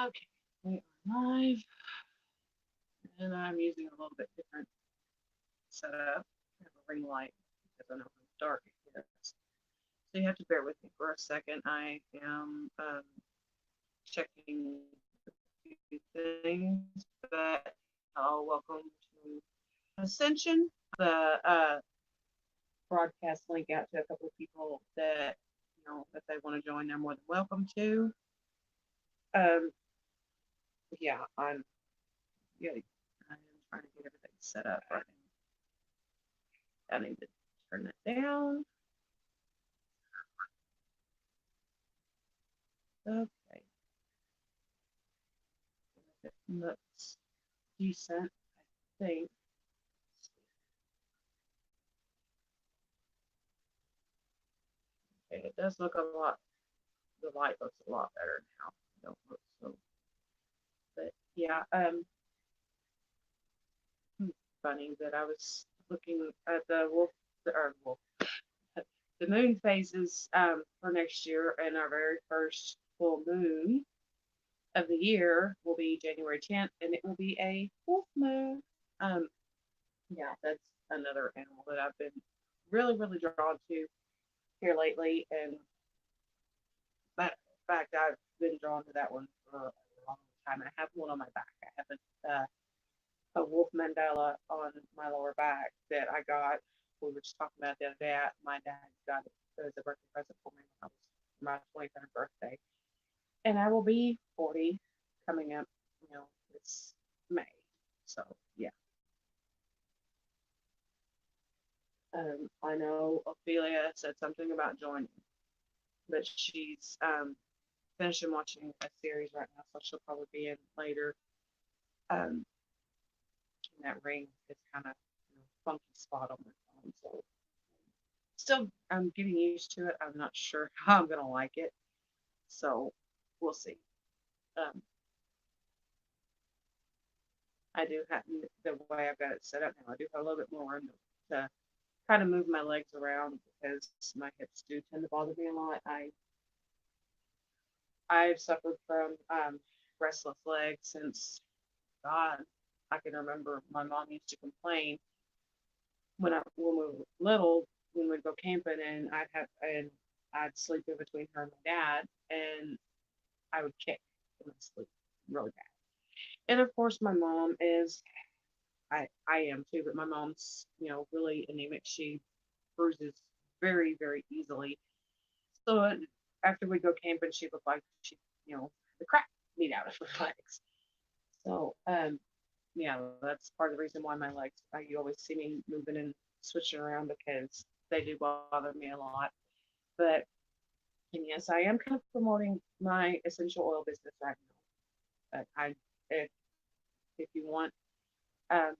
Okay, we are live, and I'm using a little bit different setup. I have a ring light because I know how dark it gets. So you have to bear with me for a second. I am checking a few things, but I'll welcome to Ascension. The broadcast link out to a couple of people that if they want to join, they're more than welcome to. Um, yeah, yeah, I am trying to get everything set up right now. I need to turn that down. Okay, it looks decent, I think. Okay, it does look a lot. The light looks a lot better now. It don't look so, but yeah. Funny that I was looking at the wolf, the moon phases for next year, and our very first full moon of the year will be January 10th, and it will be a wolf moon. Um, yeah, that's another animal that I've been really drawn to here lately, and in fact, I've been drawn to that one for a long time. I have one on my back. I have a wolf mandala on my lower back that I got. We were just talking about the other day. My dad got it as a birthday present for me when I was my 23rd birthday, and I will be 40 coming up. This May. So yeah. I know Ophelia said something about joining, but she's finishing watching a series right now, so she'll probably be in later. Um, and that ring is kind of funky spot on my phone, so still I'm getting used to it. I'm not sure how I'm gonna like it, so we'll see. Um, I do have the way I've got it set up now. I do have a little bit more room to kind of move my legs around because my hips do tend to bother me a lot. I've suffered from restless legs since God, I can remember my mom used to complain when we were little, when we'd go camping, and I'd sleep in between her and my dad, and I would kick in my sleep really bad. And of course, my mom is I am too, but my mom's really anemic. She bruises very easily. So after we go camping, she looked like she the crap beat out of her legs. So yeah, that's part of the reason why my legs, you always see me moving and switching around because they do bother me a lot. But, and yes, I am kind of promoting my essential oil business right now. But if, if you want um,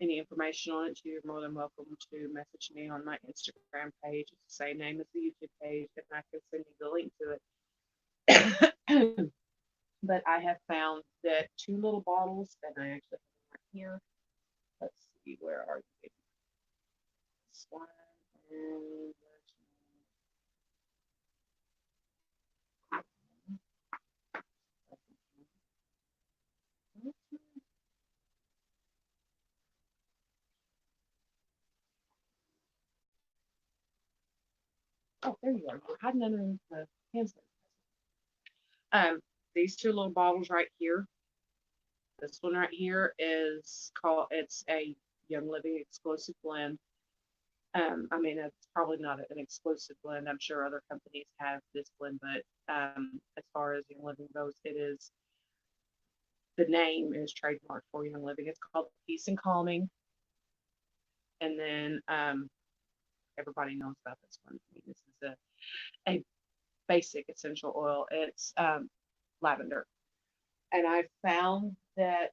any information on it, you're more than welcome to message me on my Instagram page. It's the same name as the YouTube page, and I can send you the link to it. But I have found that two little bottles, and I actually have them right here. Let's see, where are you? This one and oh, there you are. You're hiding underneath the hand sanitizer. These two little bottles right here. This one right here is called. It's a Young Living exclusive blend. I mean, it's probably not an exclusive blend. I'm sure other companies have this blend, but as far as Young Living goes, it is the name is trademarked for Young Living. It's called Peace and Calming, and then everybody knows about this one. I mean, this is a basic essential oil. It's lavender, and I found that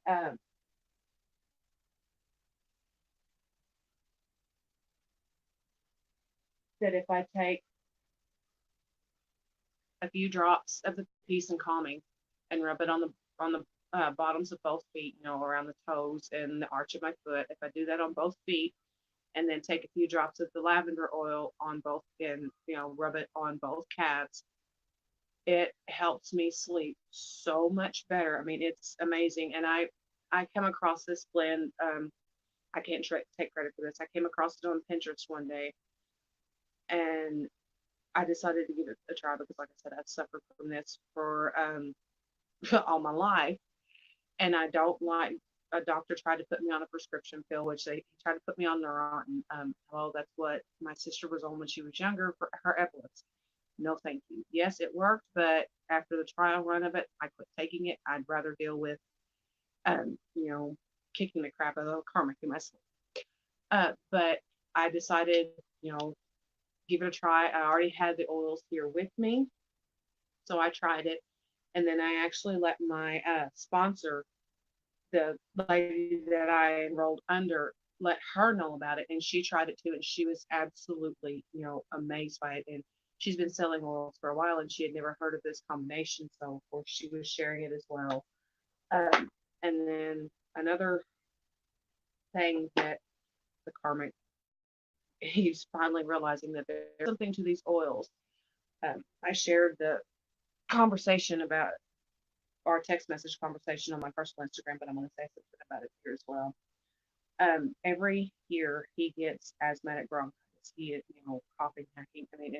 if I take a few drops of the peace and calming and rub it on the bottoms of both feet, around the toes and the arch of my foot. If I do that on both feet, and then take a few drops of the lavender oil on both and rub it on both calves, It helps me sleep so much better. I mean, it's amazing. And I come across this blend. I can't take credit for this. I came across it on Pinterest one day, and I decided to give it a try because, like I said, I've suffered from this for all my life, and I don't like. A doctor tried to put me on a prescription pill, which they tried to put me on Neurontin. Well, that's what my sister was on when she was younger for her epilepsy. No, thank you. Yes, it worked, but after the trial run of it, I quit taking it. I'd rather deal with, you know, kicking the crap out of the karmic in my sleep. But I decided, you know, give it a try. I already had the oils here with me, so I tried it, and then I actually let my sponsor, the lady that I enrolled under, let her know about it, and she tried it too, and she was absolutely, amazed by it. And she's been selling oils for a while, and she had never heard of this combination, so of course she was sharing it as well. Um, and then another thing that the karmic, he's finally realizing that there's something to these oils. I shared the conversation about our text message conversation on my personal Instagram, but I'm going to say something about it here as well. Every year he gets asthmatic bronchitis. He is, coughing, hacking. I mean,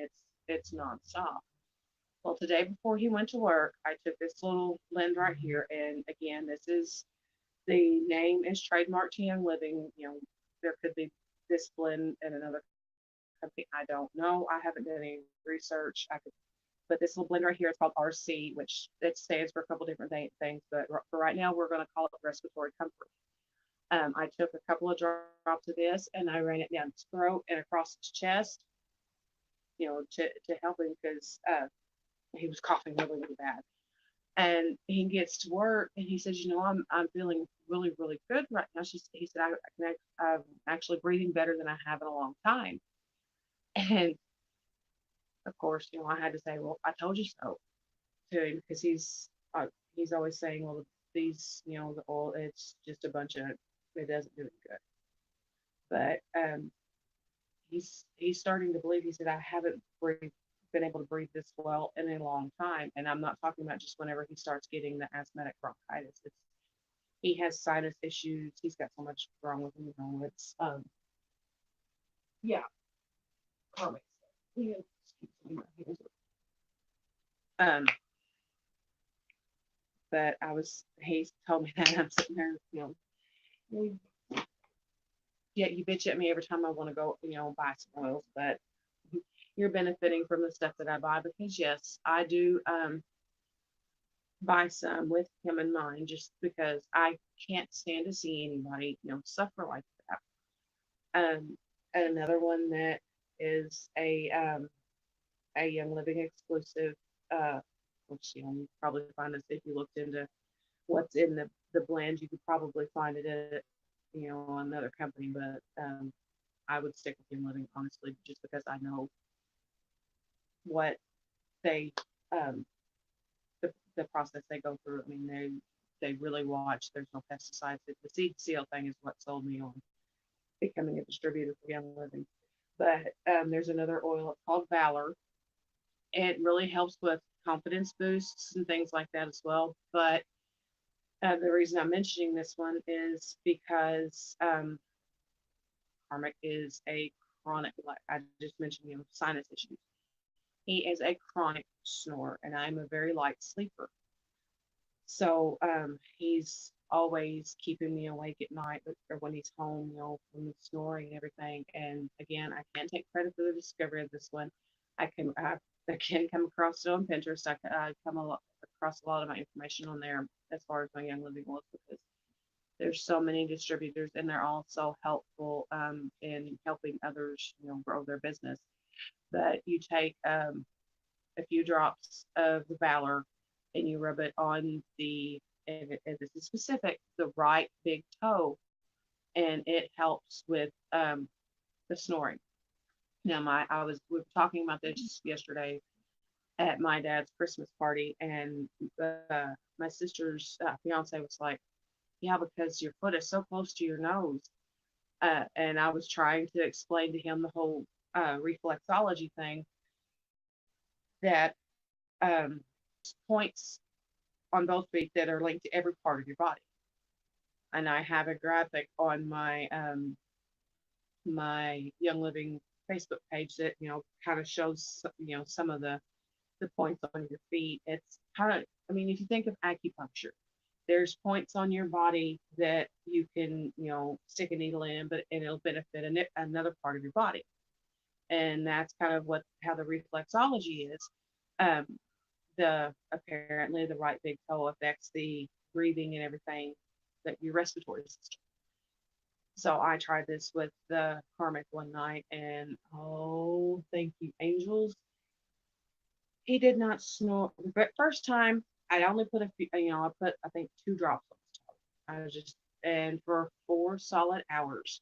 it's nonstop. Well, today before he went to work, I took this little blend right here, and again, this is the name is trademark to Young Living. There could be this blend in another company. I don't know. I haven't done any research. But this little blend right here is called RC, which it stands for a couple different things. But for right now, we're going to call it respiratory comfort. I took a couple of drops of this and I ran it down his throat and across his chest, to help him because he was coughing really, really bad. And he gets to work and he says, I'm feeling really, really good right now. He said, I'm actually breathing better than I have in a long time. And of course, I had to say, well, I told you so to him because he's always saying, well, the oil, it's just a bunch of, it doesn't do it good. But he's starting to believe. He said, I haven't been able to breathe this well in a long time, and I'm not talking about just whenever he starts getting the asthmatic bronchitis. He has sinus issues. He's got so much wrong with him. It's yeah, karmic stuff. Um, but he told me that, and I'm sitting there, yeah, you bitch at me every time I want to go, buy some oils, but you're benefiting from the stuff that I buy because yes, I do buy some with him in mind just because I can't stand to see anybody, suffer like that. Another one that is a Young Living exclusive, uh, which you probably find this if you looked into what's in the blend, you could probably find it at another company, but I would stick with Young Living honestly, just because I know what they um, the process they go through. I mean, they really watch. There's no pesticides. The seed seal thing is what sold me on becoming a distributor for Young Living. But there's another oil. It's called Valor. It really helps with confidence boosts and things like that as well. But the reason I'm mentioning this one is because Karmic is a chronic, like I just mentioned, sinus issues. He is a chronic snorer, and I'm a very light sleeper. So he's always keeping me awake at night or when he's home, from the snoring and everything. And again, I can't take credit for the discovery of this one. I can come across it on Pinterest. I across a lot of my information on there as far as my Young Living was because there's so many distributors and they're all so helpful in helping others, grow their business. But you take a few drops of the Valor and you rub it on and this is specific, the right big toe, and it helps with the snoring. Now, we were talking about this yesterday at my dad's Christmas party, and my sister's fiance was like, "Yeah, because your foot is so close to your nose," and I was trying to explain to him the whole reflexology thing that points on both feet that are linked to every part of your body. And I have a graphic on my Young Living Facebook page that kind of shows some of the points on your feet. It's kind of, I mean, if you think of acupuncture, there's points on your body that you can stick a needle in, but and it'll benefit another part of your body. And that's kind of what how the reflexology is. Um, the apparently the right big toe affects the breathing and everything that your respiratory system. So I tried this with the karmic one night, and oh, thank you, angels. He did not snore. The first time, I only put a few, I put, I think, 2 drops on his toe. I was just, and for 4 solid hours,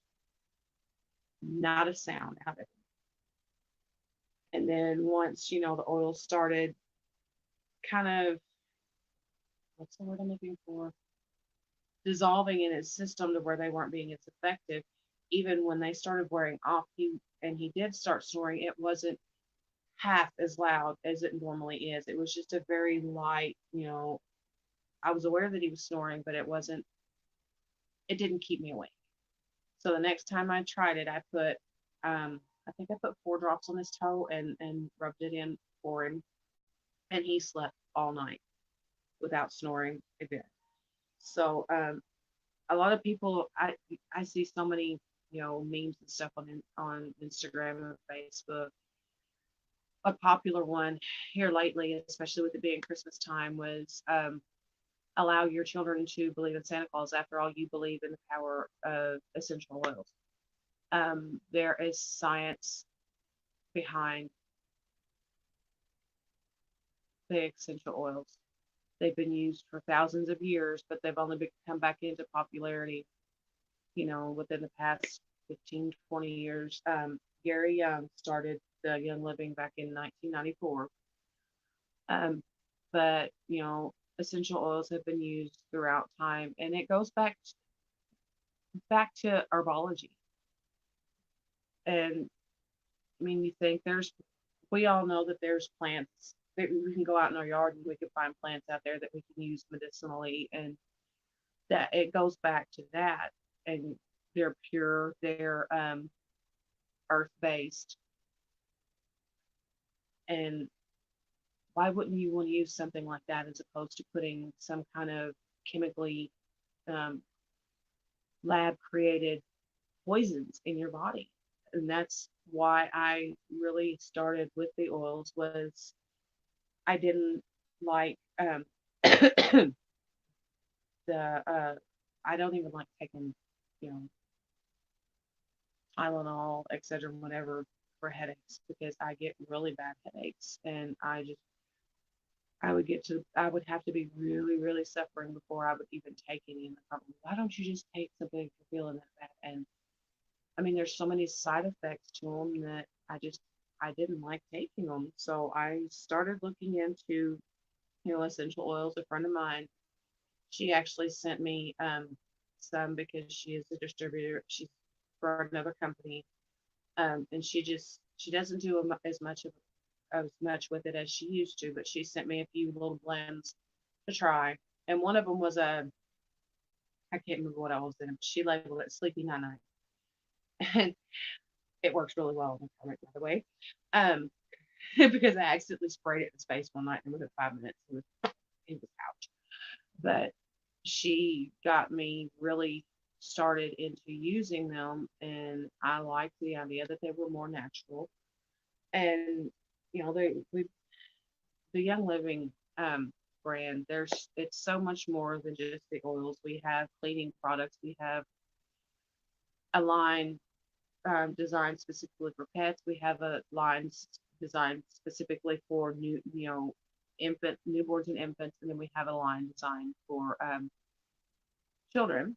not a sound out of it. And then once, the oil started kind of, what's the word I'm looking for? Dissolving in his system to where they weren't being as effective. Even when they started wearing off, he did start snoring. It wasn't half as loud as it normally is. It was just a very light, I was aware that he was snoring, but it didn't keep me awake. So the next time I tried it, I think I put 4 drops on his toe and rubbed it in for him, and he slept all night without snoring again. So a lot of people, I see so many memes and stuff on Instagram and Facebook. A popular one here lately, especially with it being Christmas time, was allow your children to believe in Santa Claus. After all, you believe in the power of essential oils. There is science behind the essential oils. They've been used for thousands of years, but they've only come back into popularity, within the past 15, 20 years. Gary Young started the Young Living back in 1994. Um, but, essential oils have been used throughout time, and it goes back to herbology. And I mean, we all know that there's plants that we can go out in our yard and we can find plants out there that we can use medicinally, and that it goes back to that. And they're pure, they're earth based, and why wouldn't you want to use something like that as opposed to putting some kind of chemically um, lab created poisons in your body? And that's why I really started with the oils. Was I didn't like the I don't even like taking you know Tylenol, etc., whatever, for headaches, because I get really bad headaches, and I would have to be really, really suffering before I would even take any. And why don't you just take something if you're feeling that bad? And I mean, there's so many side effects to them that I didn't like taking them. So I started looking into essential oils. A friend of mine, she actually sent me some because she is a distributor. She's for another company, and she doesn't do as much with it as she used to. But she sent me a few little blends to try, and one of them was I can't remember what I was in. She labeled it Sleepy Night Night, and it works really well in the comic, by the way. Um, because I accidentally sprayed it in his face one night, and within 5 minutes it was out. But she got me really started into using them, and I liked the idea that they were more natural. And the Young Living brand, it's so much more than just the oils. We have cleaning products. We have a line designed specifically for pets. We have a line designed specifically for newborns and infants, and then we have a line designed for children.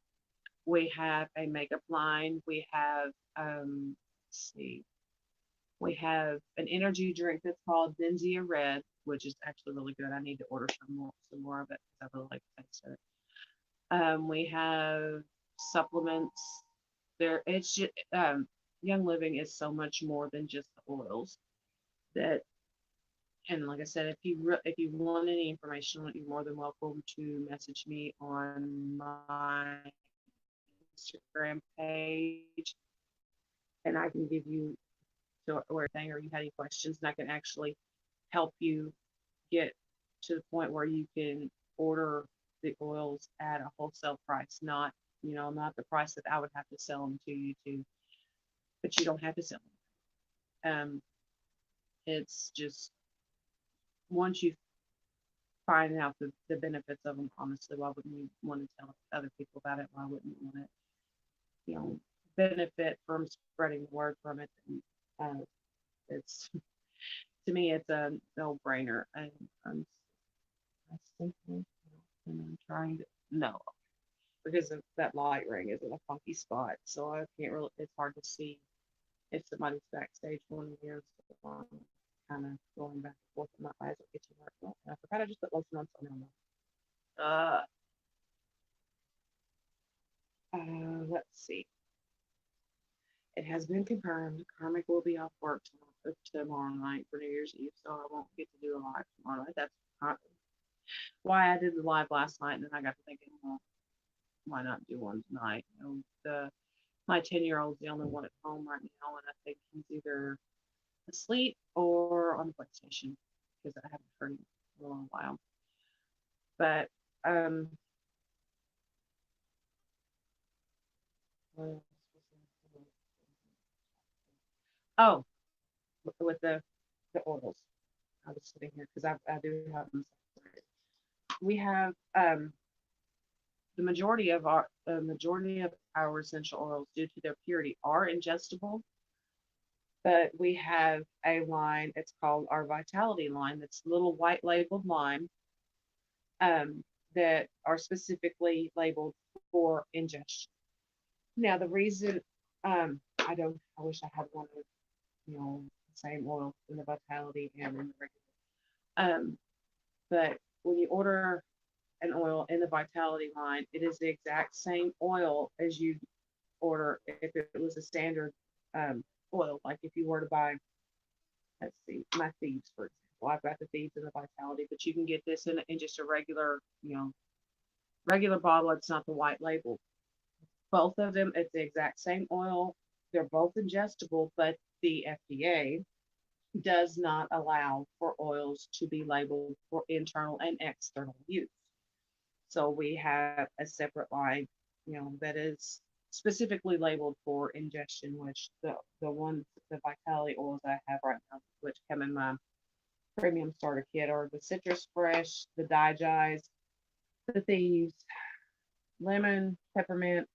We have a makeup line. We have let's see, we have an energy drink that's called Benzia Red, which is actually really good. I need to order some more of it because I really like the taste of it. We have supplements. It's just Young Living is so much more than just the oils. That And like I said, if you want any information, you're more than welcome to message me on my Instagram page, and I can give you to or anything, or you had any questions, and I can actually help you get to the point where you can order the oils at a wholesale price, not not the price that I would have to sell them to you to, but you don't have to sell them. It's just once you find out the benefits of them, honestly, why wouldn't you want to tell other people about it? Why wouldn't you want to, you know, benefit from spreading the word from it? And it's to me, it's a no brainer. And I'm I simply and I'm trying to no because of that light ring is in a funky spot, so I can't really. It's hard to see if somebody's backstage one of years. So I'm kind of going back and forth. My eyes are itching right now. I forgot I just put lotion on something. Let's see. It has been confirmed Karmic will be off work tomorrow night for New Year's Eve, so I won't get to do a live tomorrow night. That's not why I did the live last night, and then I got to thinking, well, why not do one tonight? The my 10-year-old's the only one at home right now, and I think he's either asleep or on the PlayStation because I haven't heard him for a long while. But um, oh, with the oils, I was sitting here because I do have them separated. We have the majority of our essential oils, due to their purity, are ingestible. But we have a line. It's called our Vitality line. That's little white labeled line that are specifically labeled for ingestion. Now, the reason I don't, I wish I had one of the same oil in the Vitality and in the regular. But when you order an oil in the Vitality line, it is the exact same oil as you order if it was a standard oil. Like if you were to buy, let's see, my Thieves, for example. I've got the Thieves and the Vitality, but you can get this in just a regular, regular bottle. It's not the white label. Both of them, it's the exact same oil. They're both ingestible, but the FDA does not allow for oils to be labeled for internal and external use. So we have a separate line, that is specifically labeled for ingestion, which the Vitality oils I have right now, which come in my premium starter kit, are the Citrus Fresh, the Digest, the Thieves, lemon, peppermint.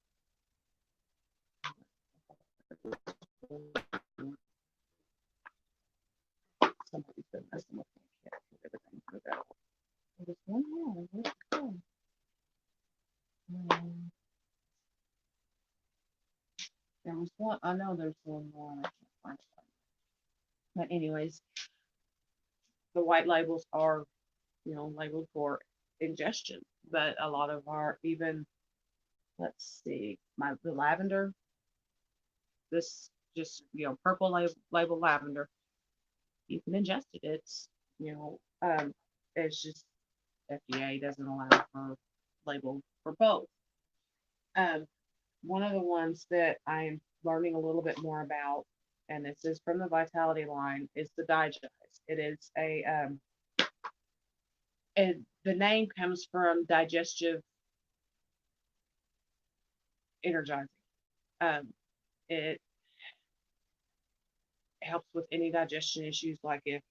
Somebody's been messing with my kit. Everything for that. There's one more. Where's it go? Um, there was one. I know there's one more. I can't find it. But anyways, the white labels are, labeled for ingestion. But a lot of our even, let's see, the lavender, this just purple label lavender, you can ingest it. It's just FDA doesn't allow for label for both. Um, One of the ones that I'm learning a little bit more about, and this is from the Vitality line, is the Digest. It is and the name comes from digestive energizing. Um, it helps with any digestion issues. Like if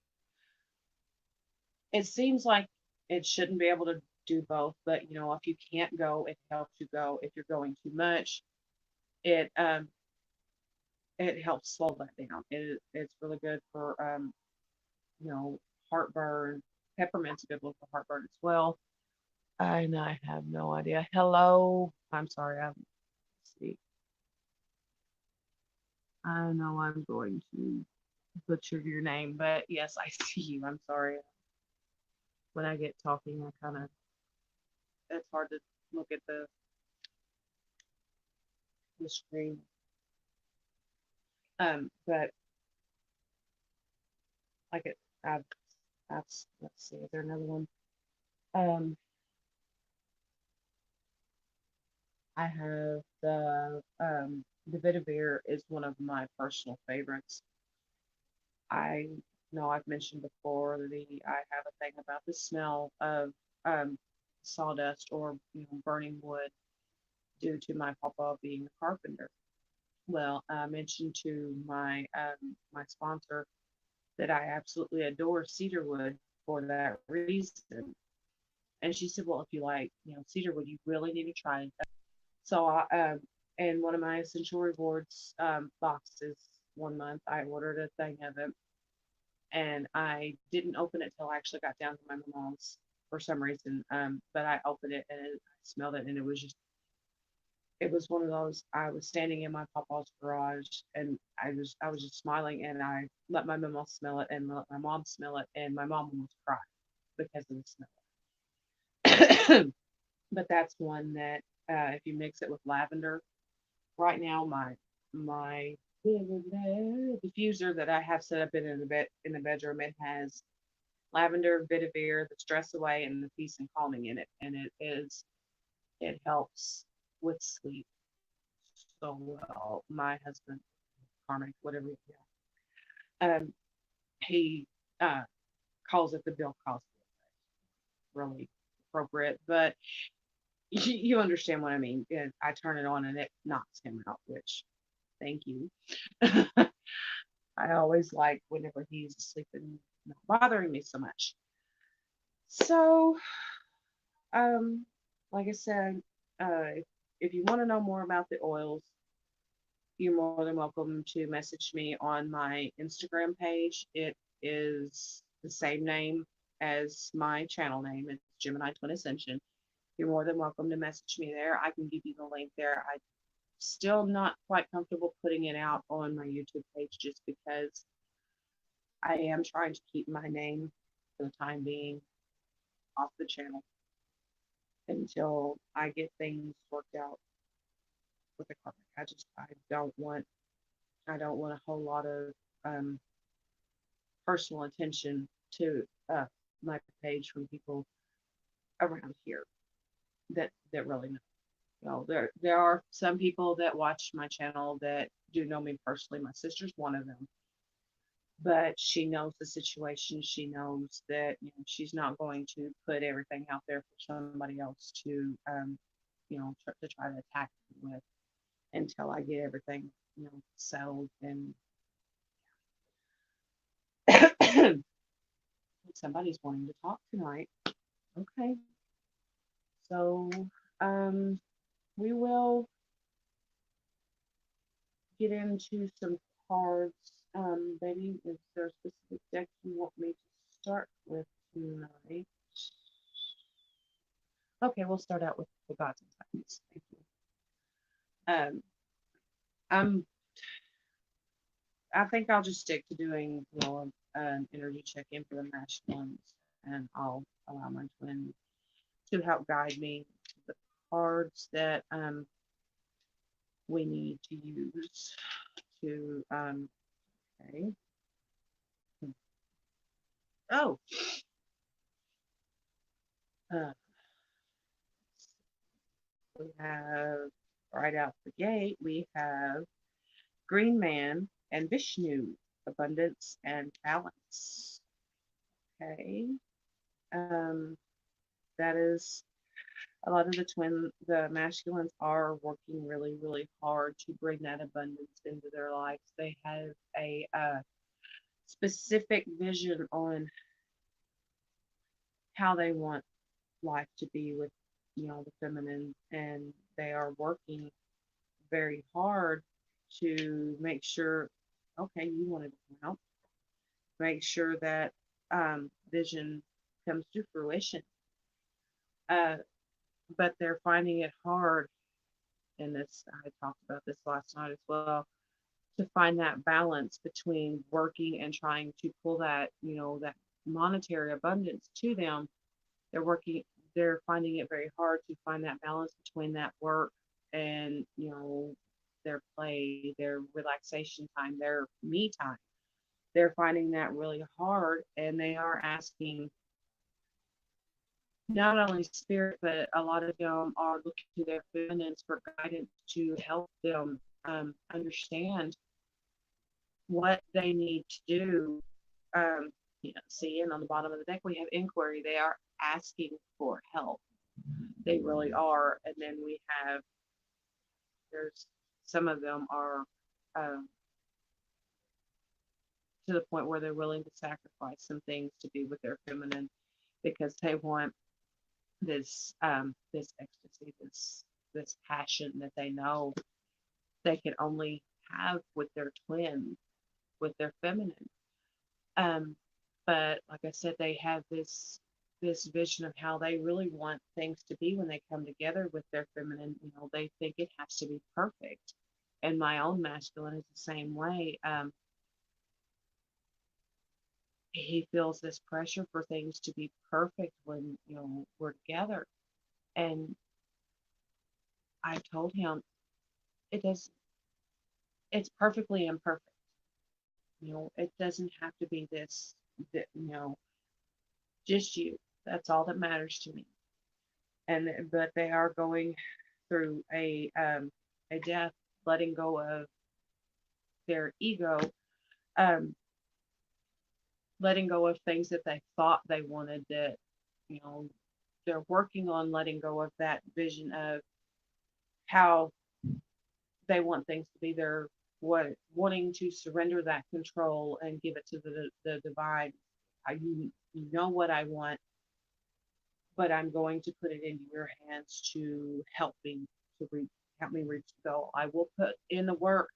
it seems like it shouldn't be able to do both, but if you can't go, it helps you go. If you're going too much, it it helps slow that down. It's really good for you know heartburn. Peppermint's a good one for heartburn as well. And I have no idea. Hello, I'm sorry. See. I know I'm going to butcher your name, but yes, I see you. I'm sorry. When I get talking, I kind of it's hard to look at the screen. But like it, I've That's, let's see, is there another one? Um, I have the Vitiver is one of my personal favorites. I know I've mentioned before I have a thing about the smell of um, sawdust or burning wood due to my papa being a carpenter. Well, I mentioned to my sponsor that I absolutely adore cedar wood for that reason. And she said, "Well, if you like, cedar wood, you really need to try it." So, in one of my essential rewards boxes one month, I ordered a thing of it, and I didn't open it till I actually got down to my mom's for some reason. But I opened it and I smelled it, and it was one of those. I was standing in my papa's garage, and I was just smiling, and I let my mama smell it, and let my mom smell it, and my mom almost cried because of the smell. But that's one that if you mix it with lavender, right now my diffuser that I have set up in the bedroom, it has lavender, vetiver, the stress away, and the peace and calming in it, and it helps with sleep so well. My husband, Carmen, whatever, he uh, calls it the Bill Cosby, really appropriate, but you understand what I mean. I turn it on and it knocks him out, which thank you. I always like whenever he's asleep and not bothering me so much. So, um, like I said, if you want to know more about the oils, you're more than welcome to message me on my Instagram page. It is the same name as my channel name. It's Gemini Twin Ascension. You're more than welcome to message me there. I can give you the link there. I'm still not quite comfortable putting it out on my YouTube page just because I am trying to keep my name for the time being off the channel until I get things worked out with the comic. I don't want a whole lot of um, personal attention to my page from people around here that really know. There are some people that watch my channel that do know me personally. My sister's one of them, but she knows the situation. She knows that she's not going to put everything out there for somebody else to try to attack me with until I get everything settled. And somebody's wanting to talk tonight. Okay, so um, we will get into some cards. Baby, is there a specific deck you want me to start with tonight? Okay, we'll start out with the gods and titans. Thank you. I'm. I think I'll just stick to doing an energy check in for the masculines, and I'll allow my twin to help guide me the cards that we need to use to okay. Oh, uh, we have right out the gate, we have Green Man and Vishnu, abundance and balance. Okay. Um, that is a lot of the masculines are working really, really hard to bring that abundance into their lives. They have a specific vision on how they want life to be with, the feminine, and they are working very hard to make sure, okay, you wanted to come out, make sure that vision comes to fruition. Uh, but they're finding it hard, and this I talked about this last night as well, to find that balance between working and trying to pull that monetary abundance to them. They're working, they're finding it very hard to find that balance between that work and their play, their relaxation time, their me time. they're finding that really hard, and they are asking not only spirit, but a lot of them are looking to their feminines for guidance to help them understand what they need to do. Um, see, and on the bottom of the deck we have inquiry. They are asking for help. They really are. And then we have there's some of them are um, to the point where they're willing to sacrifice some things to be with their feminine because they want this ecstasy, this passion that they know they can only have with their twin, with their feminine. Um, but like I said, they have this vision of how they really want things to be when they come together with their feminine. They think it has to be perfect. And my own masculine is the same way. He feels this pressure for things to be perfect when we're together. And I told him it does. It's perfectly imperfect. It doesn't have to be this. Just you. That's all that matters to me. But they are going through a death, letting go of their ego, um, letting go of things that they thought they wanted. That you know they're working on letting go of that vision of how they want things to be. They're wanting to surrender that control and give it to the divine. You know what I want, but I'm going to put it into your hands to help me reach the goal. I will put in the work,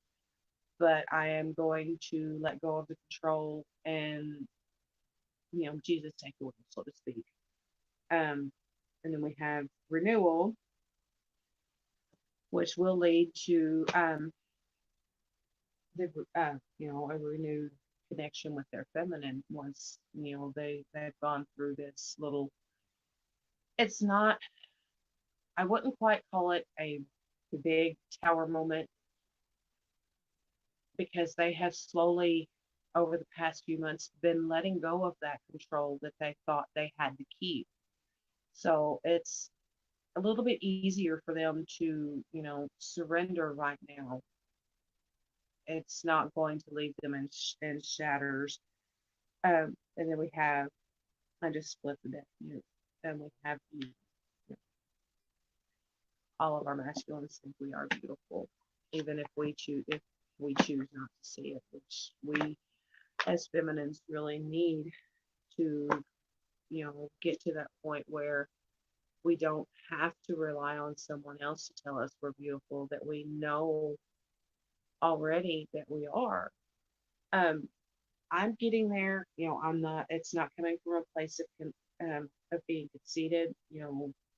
but I am going to let go of the control and Jesus take the wheel, so to speak. Um, and then we have renewal, which will lead to a renewed connection with their feminine once they've gone through this little. It's not. I wouldn't quite call it a big tower moment because they have slowly over the past few months been letting go of that control that they thought they had to keep. So it's a little bit easier for them to surrender right now. It's not going to leave them in shatters. And then we have, I just split the deck, and we have all of our masculines think we are beautiful, even if we choose not to see it, which we as feminines really need to get to that point where we don't have to rely on someone else to tell us we're beautiful, that we know already that we are. um I'm getting there. I'm not. It's not coming from a place of being conceited.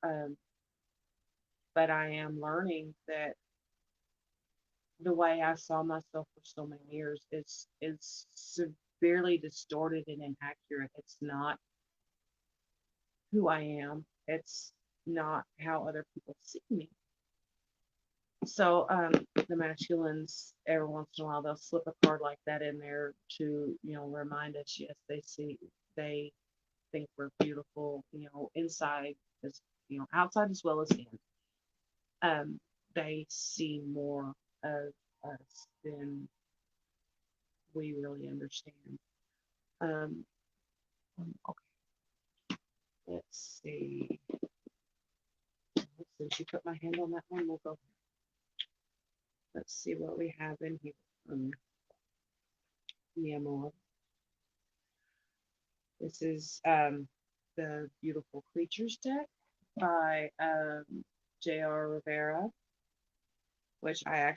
Um, but I am learning that the way I saw myself for so many years is severely distorted and inaccurate. It's not who I am. It's not how other people see me. So the masculines, every once in a while, they'll slip a card like that in there to remind us. Yes, they think we're beautiful, inside as outside as well as in. They see more of us than we really understand. Um, okay, let's see. Since you put my hand on that one, we'll go. Let's see what we have in here from Myanmar. This is the Beautiful Creatures deck by J.R. Rivera, which I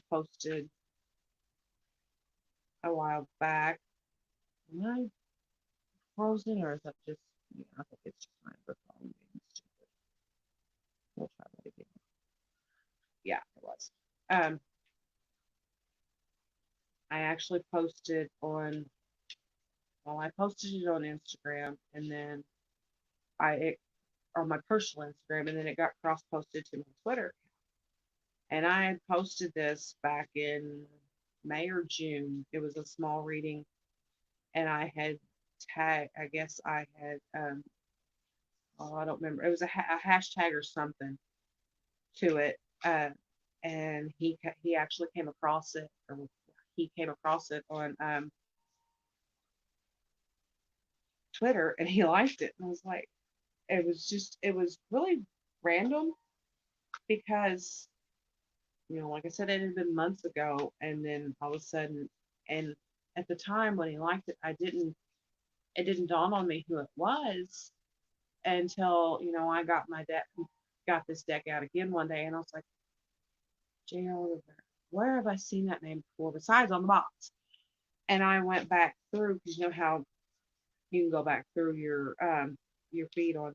posted a while back. Am I frozen or is that just I think it's just my phone being stupid. We'll try that again. Yeah, it was. Um, I actually posted on I posted it on Instagram and then on my personal Instagram and then it got cross posted to my Twitter. And I had posted this back in May or June. It was a small reading, and I had tag. I guess I had oh, I don't remember. It was a hashtag or something to it, uh, and he actually came across it, or he came across it on Twitter, and he liked it, and I was like, it was really random because like I said, it had been months ago, and then all of a sudden, and at the time when he liked it, it didn't dawn on me who it was until I got this deck out again one day, and I was like, J.R. Oliver, where have I seen that name before besides on the box? And I went back through because you know how you can go back through your feed on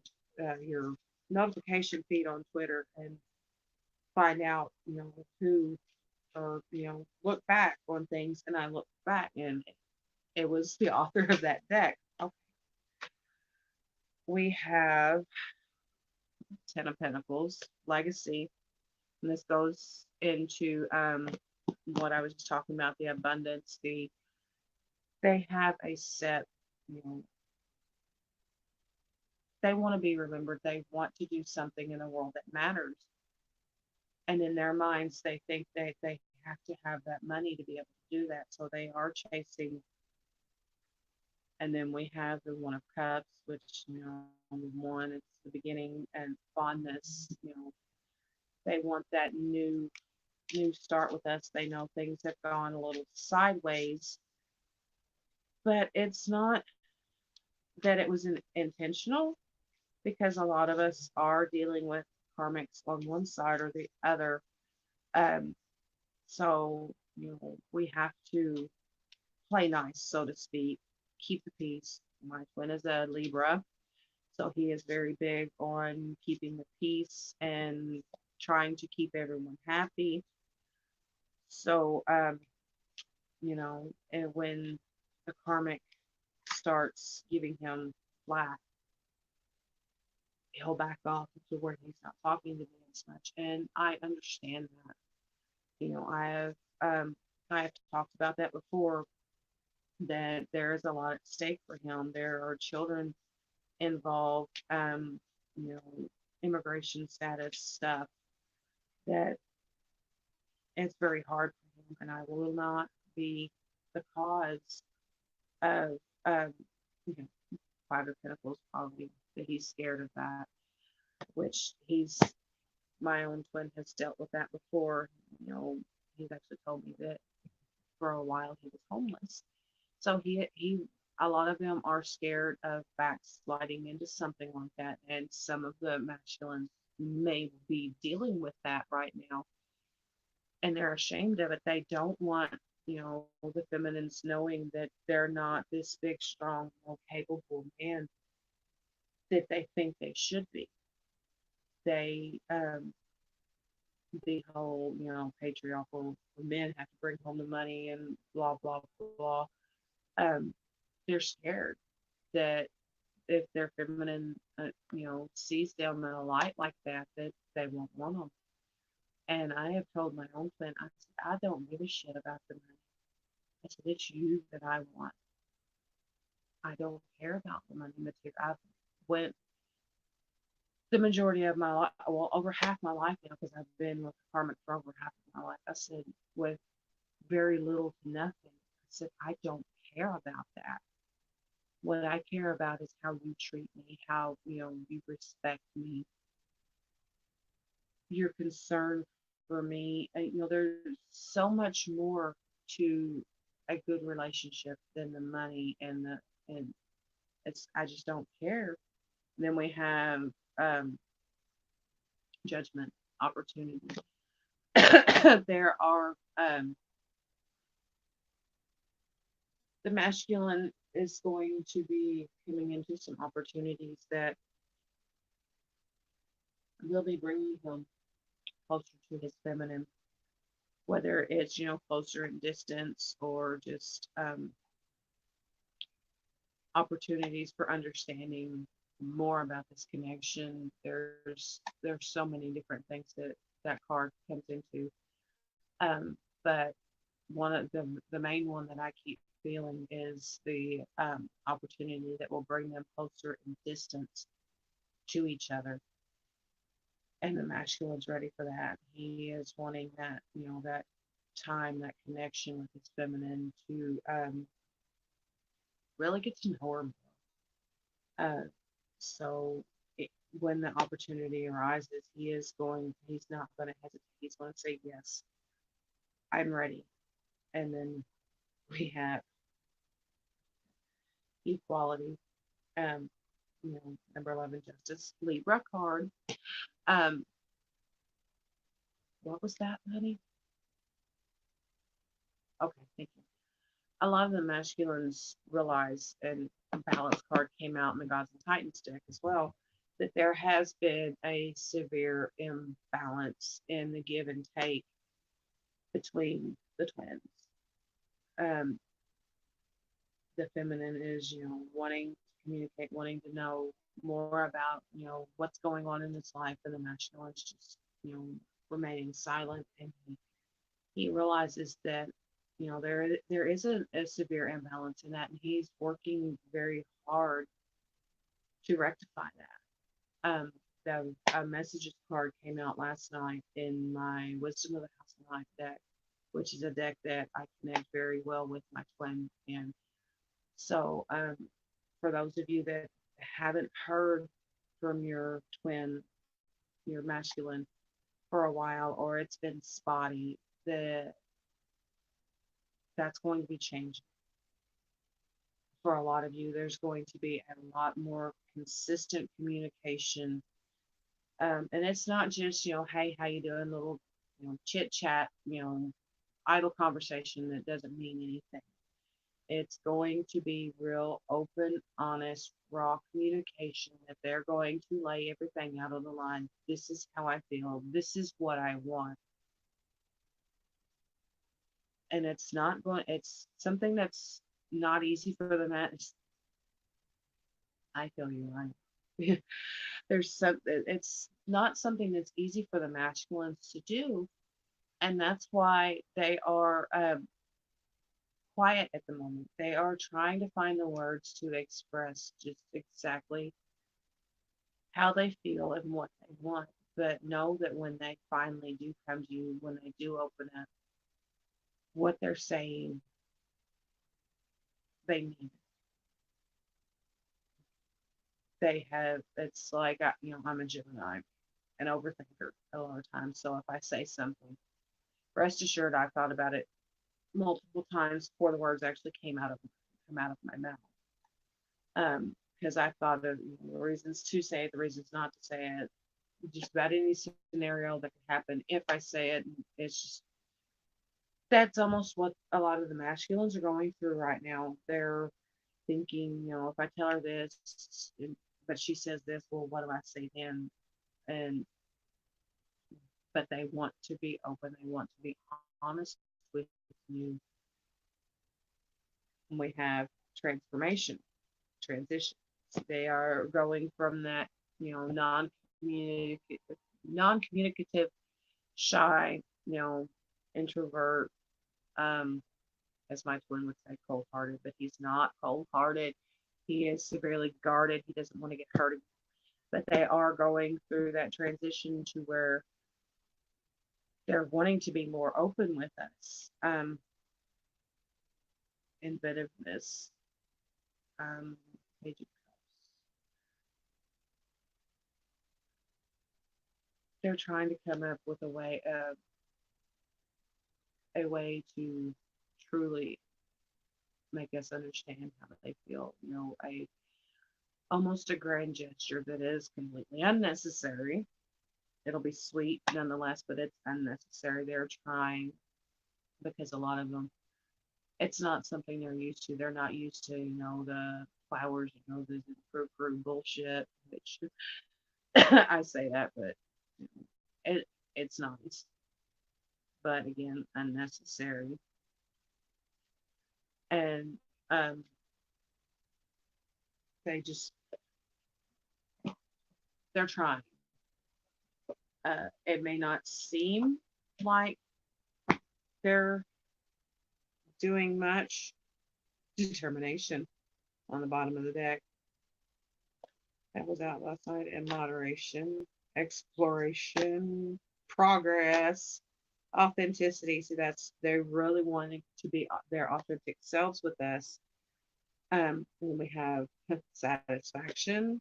your notification feed on Twitter and find out who or look back on things, and I looked back and it was the author of that deck. Okay, we have Ten of Pentacles, Legacy, and this goes into what I was just talking about, the abundance. They have a set, you know, they want to be remembered. They want to do something in the world that matters. And in their minds, they think they have to have that money to be able to do that. So they are chasing. And then we have the One of Cups, which, one, it's the beginning and fondness. They want that new start with us. They know things have gone a little sideways, but it's not that it was intentional because a lot of us are dealing with karmics on one side or the other. Um, so, we have to play nice, so to speak, keep the peace. My twin is a Libra, so he is very big on keeping the peace and trying to keep everyone happy. So, and when the karmic starts giving him flack, he'll back off to where he's not talking to me as much. And I understand that. Um, I have talked about that before, that there is a lot at stake for him. There are children involved, you know, immigration status stuff that it's very hard for him, and I will not be the cause of, you know, Five of Pentacles probably that he's scared of that, which my own twin has dealt with that before. He's actually told me that for a while he was homeless. So he a lot of them are scared of backsliding into something like that, and some of the masculines may be dealing with that right now, and they're ashamed of it. They don't want the feminines knowing that they're not this big, strong, more capable man that they think they should be. They the whole patriarchal men have to bring home the money and blah blah blah. Um, they're scared that if their feminine, sees them in a light like that, that they won't want them. And I have told my own twin, I said, I don't give a shit about the money. I said, it's you that I want. I don't care about the money material. I've went the majority of my life, well, over half my life now, because I've been with karmic for over half of my life. I said, with very little to nothing. I said, I don't care about that. What I care about is how you treat me, how you respect me, your concern for me. There's so much more to a good relationship than the money and it's I just don't care. Then we have um, judgment, opportunity. There are the masculine is going to be coming into some opportunities that will be bringing him closer to his feminine, whether it's closer in distance or just opportunities for understanding more about this connection. There's so many different things that card comes into, but one of the main one that I keep feeling is the opportunity that will bring them closer in distance to each other. And the masculine's ready for that. He is wanting that, that time, that connection with his feminine to really get to know her more. Uh, so it, when the opportunity arises, he's not going to hesitate. He's going to say, yes, I'm ready. And then we have equality, um, number 11, justice, Libra card. Um, what was that, honey? Okay, thank you. A lot of the masculines realize, and a balance card came out in the Gods and Titans deck as well, that there has been a severe imbalance in the give and take between the twins. Um, the feminine is, wanting to communicate, wanting to know more about, what's going on in his life, and the masculine is just, remaining silent. And he realizes that, there is a severe imbalance in that, and he's working very hard to rectify that. The messages card came out last night in my Wisdom of the House of Life deck, which is a deck that I connect very well with my twin. And so, for those of you that haven't heard from your twin, your masculine, for a while, or it's been spotty, that's going to be changing. For a lot of you, there's going to be a lot more consistent communication. And it's not just, hey, how you doing, little, chit chat, idle conversation that doesn't mean anything. It's going to be real open, honest, raw communication that they're going to lay everything out on the line. This is how I feel. This is what I want. And it's something that's not easy for the man. I feel you. It's not something that's easy for the masculines to do. And that's why they are quiet at the moment. They are trying to find the words to express just exactly how they feel and what they want. But know that when they finally do come to you, when they do open up, what they're saying, they mean it. It's like, I'm a Gemini, an overthinker a lot of times. So if I say something, rest assured I've thought about it multiple times before the words actually come out of my mouth. Because I've thought of the reasons to say it, the reasons not to say it, just about any scenario that could happen if I say it. It's just that's almost what a lot of the masculines are going through right now. They're thinking, if I tell her this, but she says this, well, what do I say then? And but they want to be open. They want to be honest with you. And we have transformation, transition. They are going from that, non-communicative, shy, introvert, um, as my twin would say, cold-hearted, but he's not cold-hearted. He is severely guarded. He doesn't want to get hurt. But they are going through that transition to where they're wanting to be more open with us. Inventiveness. Um, they're trying to come up with a way to truly make us understand how they feel. Almost a grand gesture that is completely unnecessary. It'll be sweet nonetheless, but it's unnecessary. They're trying because a lot of them, it's not something they're used to. They're not used to, the flowers, the frou bullshit. Which I say that, but it it's nice, but again, unnecessary. And they just they're trying. It may not seem like they're doing much. Determination on the bottom of the deck. That was out last night. And moderation, exploration, progress, authenticity. See, that's they're really wanting to be their authentic selves with us. And then we have satisfaction,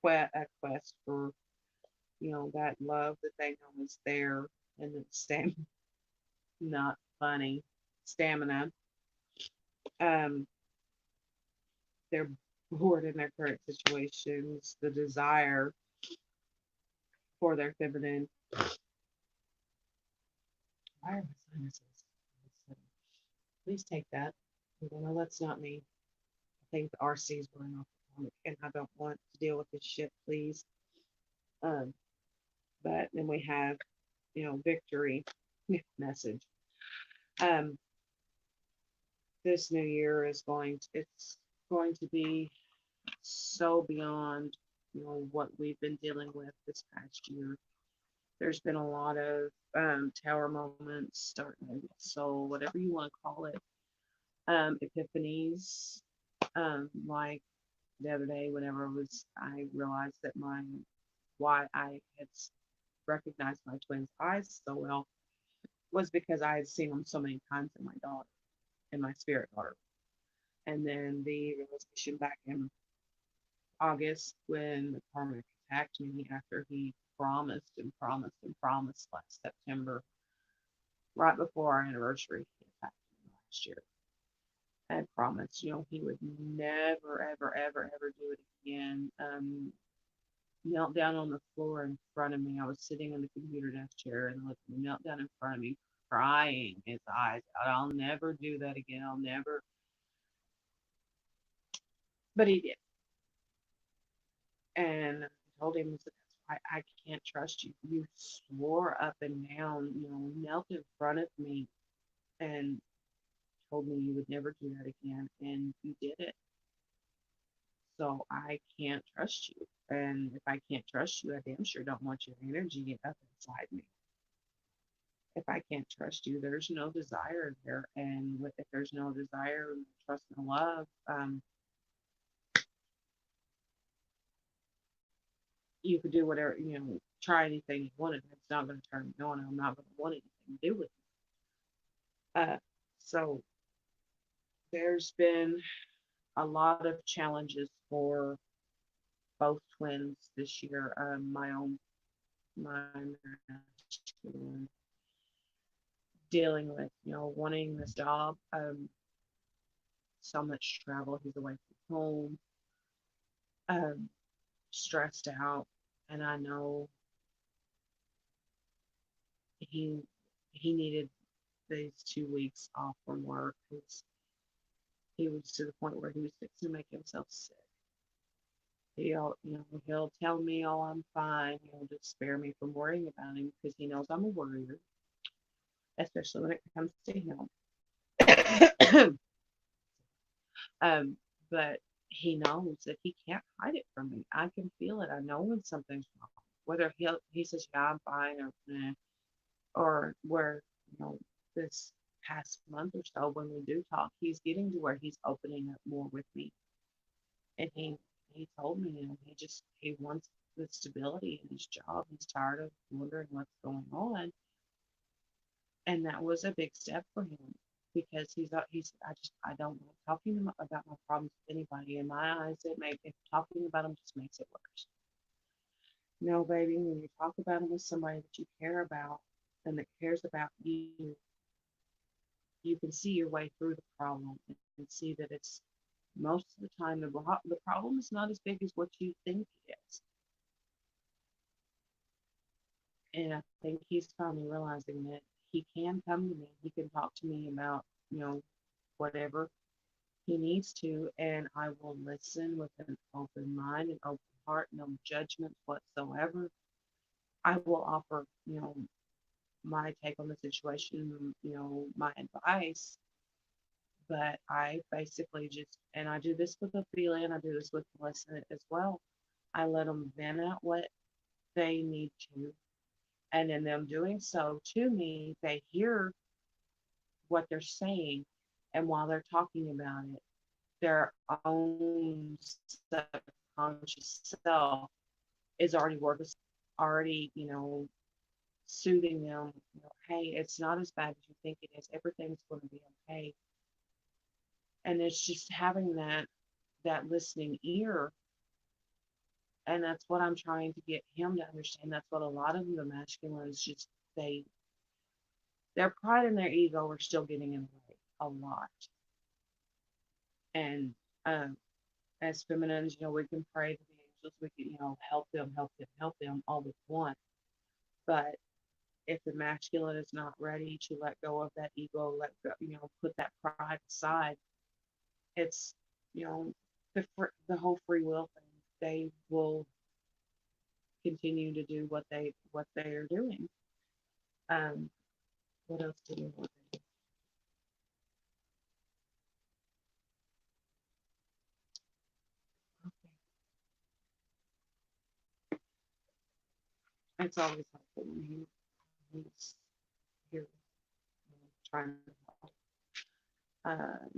a quest for that love that they know is there, and then not funny, stamina. Um, they're bored in their current situations. The desire for their feminine. Why are my sinuses? Please take that. No, that's not me. I think the RC is going off the tonic, and I don't want to deal with this shit, please. Um, but then we have, victory message. Um, this new year it's going to be so beyond, what we've been dealing with this past year. There's been a lot of tower moments, starting soul, whatever you want to call it, epiphanies. Like the other day, whenever I realized that why I had recognized my twins' eyes so well was because I had seen them so many times in my daughter, in my spirit daughter. And then the realization back in August when the karmic attacked me after he promised and promised and promised last September, right before our anniversary, he attacked me last year and promised, he would never, ever, ever, ever do it again. Knelt down on the floor in front of me. I was sitting in the computer desk chair and knelt down in front of me, crying his eyes out. I'll never do that again. I'll never. But he did. And I told him, that's why I can't trust you. You swore up and down, knelt in front of me and told me you would never do that again. And you did it. So I can't trust you. And if I can't trust you, I damn sure don't want your energy up inside me. If I can't trust you, there's no desire there. And if there's no desire, trust, and love, you could do whatever, try anything you wanted. It's not going to turn me on. I'm not going to want anything to do with it. So there's been a lot of challenges for both twins this year. My dealing with, wanting this job, so much travel. He's away from home, um, stressed out, and I know he he needed these 2 weeks off from work because he was to the point where he was fixing to make himself sick. He'll tell me, "Oh, I'm fine." He'll just spare me from worrying about him because he knows I'm a worrier, especially when it comes to him. um, but he knows that he can't hide it from me. I can feel it. I know when something's wrong. Whether he says, "Yeah, I'm fine," or nah, or where this past month or so when we do talk, he's getting to where he's opening up more with me, and he told me, he wants the stability in his job. He's tired of wondering what's going on, and that was a big step for him because I don't like talking about my problems with anybody. In my eyes, if talking about them just makes it worse. No, baby, when you talk about them with somebody that you care about and that cares about you can see your way through the problem and see that it's most of the time the problem is not as big as what you think it is. And I think he's finally realizing that he can come to me. He can talk to me about, whatever he needs to, and I will listen with an open mind and open heart, no judgments whatsoever. I will offer, my take on the situation, my advice, but I basically and I do this with Ophelia and I do this with Melissa as well. I let them vent out what they need to, and in them doing so to me, they hear what they're saying, And while they're talking about it, their own subconscious self is already working, already, soothing them, hey, it's not as bad as you think it is. Everything's going to be okay. And it's just having that listening ear. And that's what I'm trying to get him to understand. That's what a lot of the masculines just, they, their pride and their ego are still getting in the way a lot. And as feminines, we can pray to the angels, we can, help them, help them, help them all we want. But if the masculine is not ready to let go of that ego, let go, put that pride aside, it's, you know, the whole free will thing. They will continue to do what they are doing. Um, what else do we want to do? Okay. It's always helpful when he's here, trying to help. Um,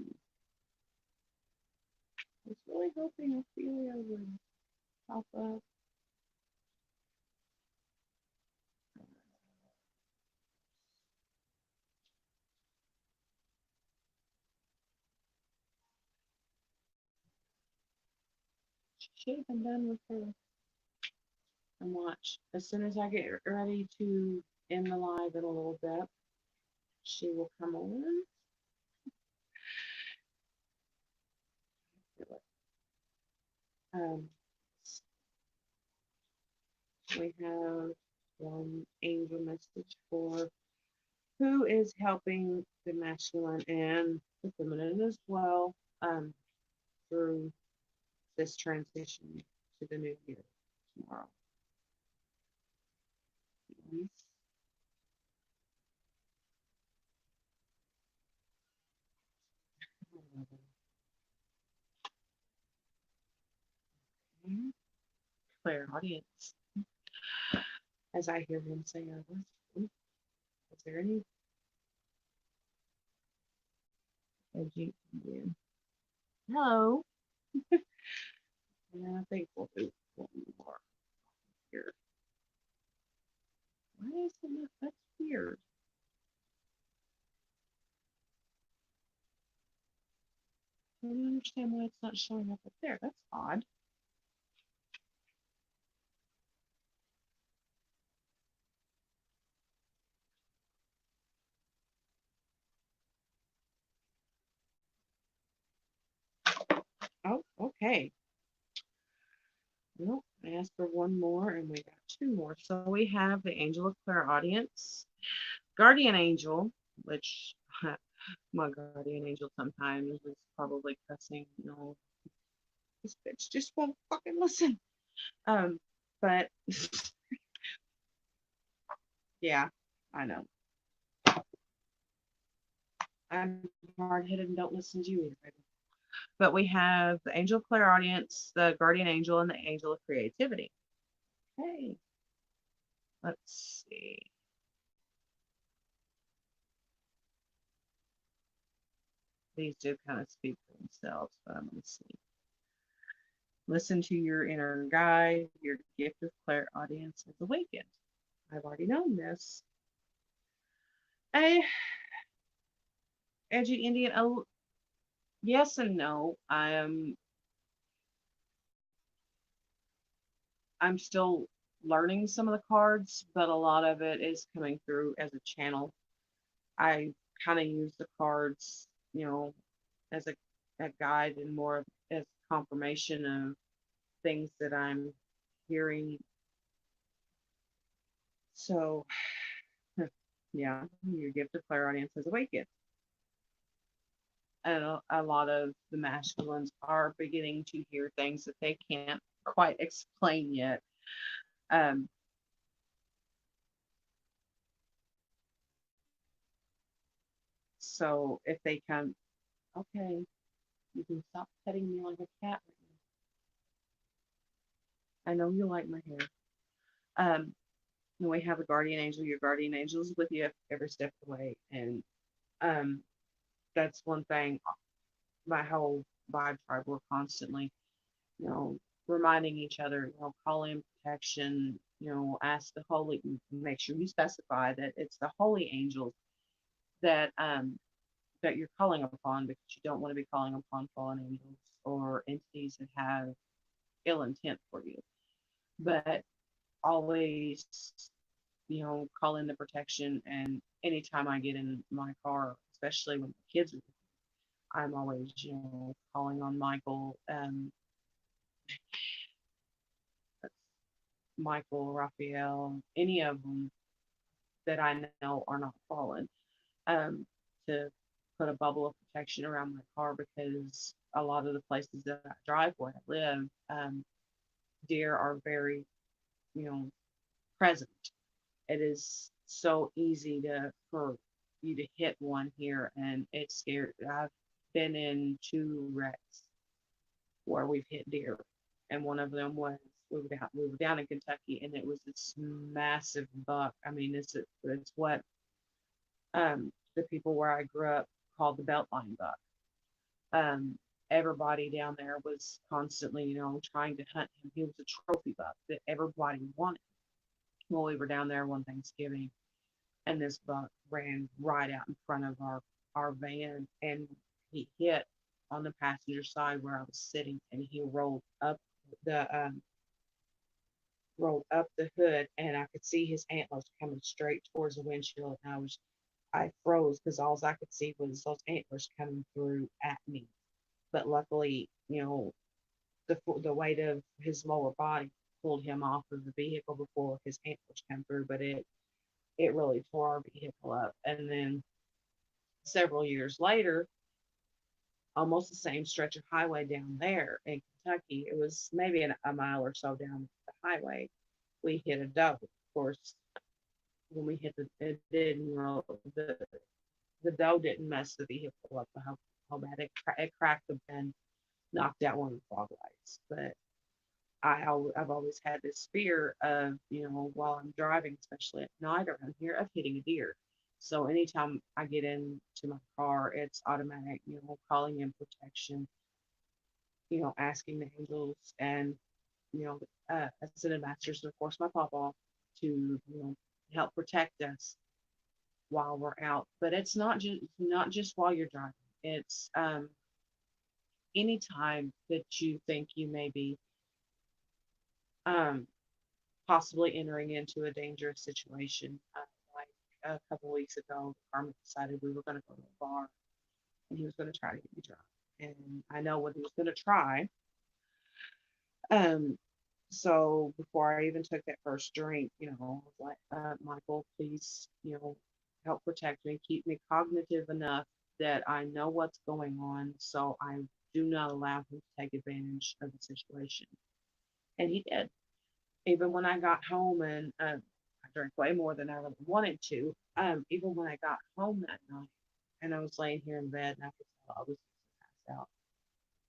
I was really hoping Ophelia would pop up. She should have been done with her and watch. As soon as I get ready to end the live in a little bit, she will come on. Um, we have one angel message for who is helping the masculine and the feminine as well, through this transition to the new year tomorrow. Clear audience, as I hear him say, is there any edgy Indian? Hello. Yeah, I think we'll do one more here. Why is it not? That's weird. I don't understand why it's not showing up there. That's odd. Oh, okay. Well, I asked for one more and we got two more. So we have the Angel of Clairaudience, Guardian Angel, which my guardian angel sometimes is probably cussing, this bitch just won't fucking listen. Um, but yeah, I know. I'm hard headed and don't listen to you either, baby. But we have the Angel of Clairaudience, the Guardian Angel, and the Angel of Creativity. Okay, let's see. These do kind of speak for themselves, but I'm going to see. Listen to your inner guide. Your gift of clairaudience is awakened. I've already known this. A edgy Indian. Oh, yes and no. I'm still learning some of the cards, but a lot of it is coming through as a channel. I kind of use the cards, as a guide and more as confirmation of things that I'm hearing. So, yeah, your gift of clairaudience is awakened. And a lot of the masculines are beginning to hear things that they can't quite explain yet. Um, so if they come, okay, you can stop petting me like a cat. I know you like my hair. Um, and we have a guardian angel. Your guardian angel is with you every step of the way, and um, that's one thing. My whole vibe tribe, we're constantly, you know, reminding each other, calling protection, ask the holy, make sure you specify that it's the holy angels that that you're calling upon, because you don't want to be calling upon fallen angels or entities that have ill intent for you. But always, call in the protection. And anytime I get in my car, especially when the kids are, I'm always, calling on Michael, Michael, Raphael, any of them that I know are not fallen, um, to put a bubble of protection around my car, because a lot of the places that I drive where I live, deer are very, you know, present. It is so easy for you to hit one here, and it's scary. I've been in two wrecks where we've hit deer, and one of them was we were down in Kentucky, and it was this massive buck. I mean, it's what the people where I grew up called the Beltline buck. Um, Everybody down there was constantly, trying to hunt him. He was a trophy buck that everybody wanted. Well, we were down there one Thanksgiving, and this buck ran right out in front of our van, and he hit on the passenger side where I was sitting, and he the um, rolled up the hood, and I could see his antlers coming straight towards the windshield, and I froze because all I could see was those antlers coming through at me. But luckily, the weight of his lower body pulled him off of the vehicle before his antlers came through. But it really tore our vehicle up. And then several years later, almost the same stretch of highway down there in Kentucky, it was maybe a mile or so down the highway, we hit a doe. Of course, when we hit it didn't, the doe didn't mess the vehicle up how bad it cracked the bend, knocked out one of the fog lights. But I've always had this fear of, while I'm driving, especially at night around here, of hitting a deer. So anytime I get into my car, it's automatic, calling in protection, asking the angels and, ascended masters, and of course my papa, to, help protect us while we're out. But it's not just while you're driving. It's anytime that you think you may be um, possibly entering into a dangerous situation. Like a couple weeks ago, Carmen decided we were going to go to a bar, and he was going to try to get me drunk. And I know what he was going to try. Um, so before I even took that first drink, I was like, Michael, please, help protect me, keep me cognitive enough that I know what's going on, so I do not allow him to take advantage of the situation. And he did. Even when I got home, and I drank way more than I really wanted to. Even when I got home that night, and I was laying here in bed, and I could tell I was passed out,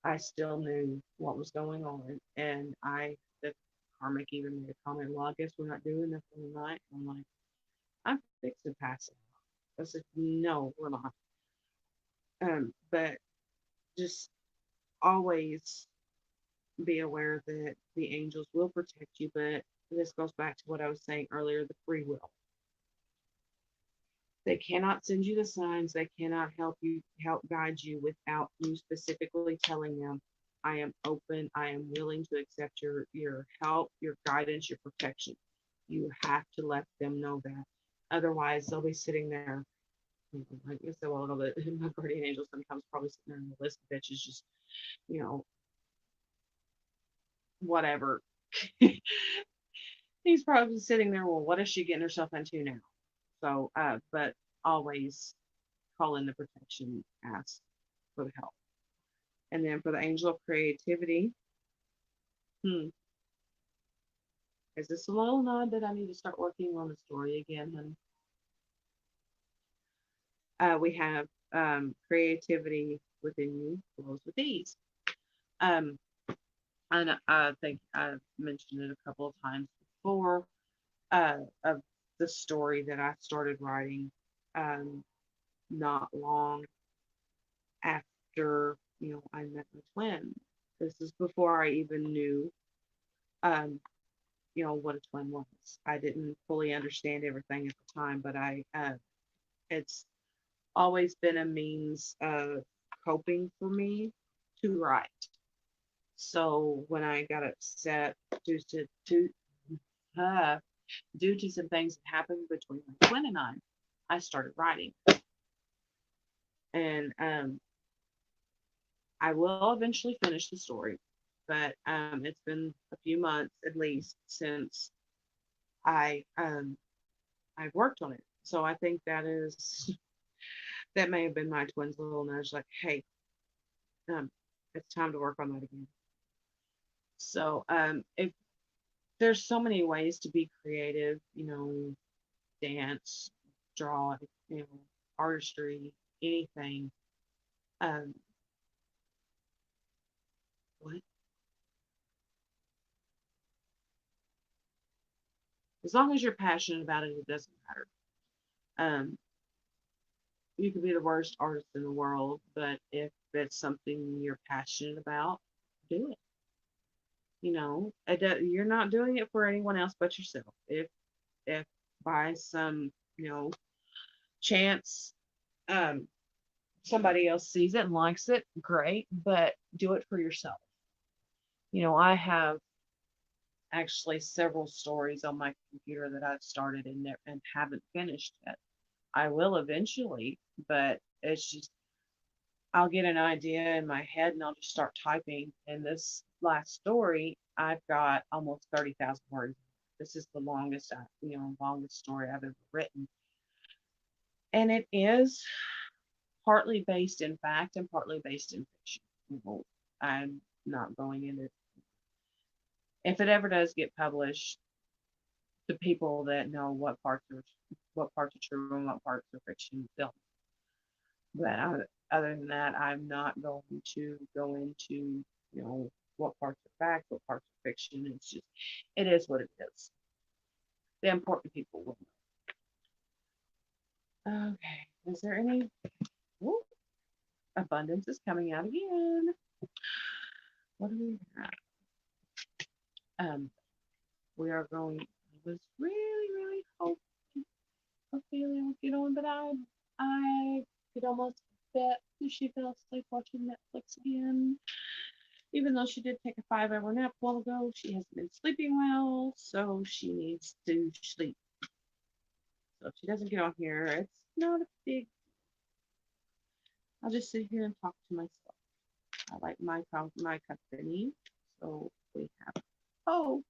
I still knew what was going on. And the karmic even made a comment, well, I guess we're not doing nothing tonight. And I'm like, I'm fixing to pass out. I said, no, we're not. But just always be aware that the angels will protect you. But this goes back to what I was saying earlier, the free will. They cannot send you the signs. They cannot help guide you without you specifically telling them, I am open. I am willing to accept your help, your guidance, your protection. You have to let them know that. Otherwise, they'll be sitting there. Like I said, well, my guardian angel sometimes probably sitting there in the list of bitches, just, you know, whatever. He's probably sitting there, well, what is she getting herself into now? So, but always call in the protection, ask for the help. And then for the angel of creativity, hmm, is this a little nod that I need to start working on the story again? And we have creativity within you flows with ease. Um, and I think I've mentioned it a couple of times before, of the story that I started writing, um, not long. after, I met my twin. This is before I even knew, um, what a twin was. I didn't fully understand everything at the time, but it's always been a means of coping for me to write. So when I got upset due to, uh, due to some things that happened between my twin and I started writing. And I will eventually finish the story, but it's been a few months at least since I I've worked on it. So I think that may have been my twin's little nudge, like, hey, um, it's time to work on that again. So if there's so many ways to be creative, dance, draw, you know, artistry, anything. Um, what? As long as you're passionate about it, it doesn't matter. Um, you could be the worst artist in the world, but if it's something you're passionate about, do it. You're not doing it for anyone else but yourself. If by some chance um, somebody else sees it and likes it, great, but do it for yourself. I have actually several stories on my computer that I've started and haven't finished yet. I will eventually, but it's just I'll get an idea in my head and I'll just start typing. And this last story, I've got almost 30,000 words. This is the longest story I've ever written. And it is partly based in fact and partly based in fiction. I'm not going into if it ever does get published, the people that know what parts are true and what parts are fiction, they'll. But other than that, I'm not going to go into what parts are fact, what parts are fiction. It's just it is what it is. The important people will know. Okay, is there any? Ooh, abundance is coming out again. What do we have? Um, we are going. I was really hoping Ophelia would get on, but I could almost bet that she fell asleep watching Netflix again. Even though she did take a 5 hour nap a while ago, she hasn't been sleeping well, so she needs to sleep. So if she doesn't get on here, it's not a big. I'll just sit here and talk to myself. I like my company, so we have hope.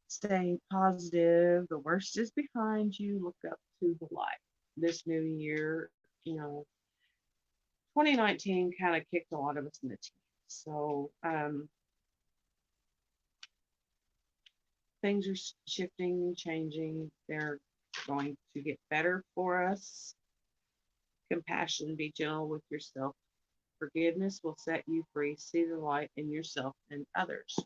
Stay positive. The worst is behind you. Look up to the light. This new year, 2019 kind of kicked a lot of us in the teeth. So things are shifting, changing. They're going to get better for us. Compassion, be gentle with yourself. Forgiveness will set you free. See the light in yourself and others.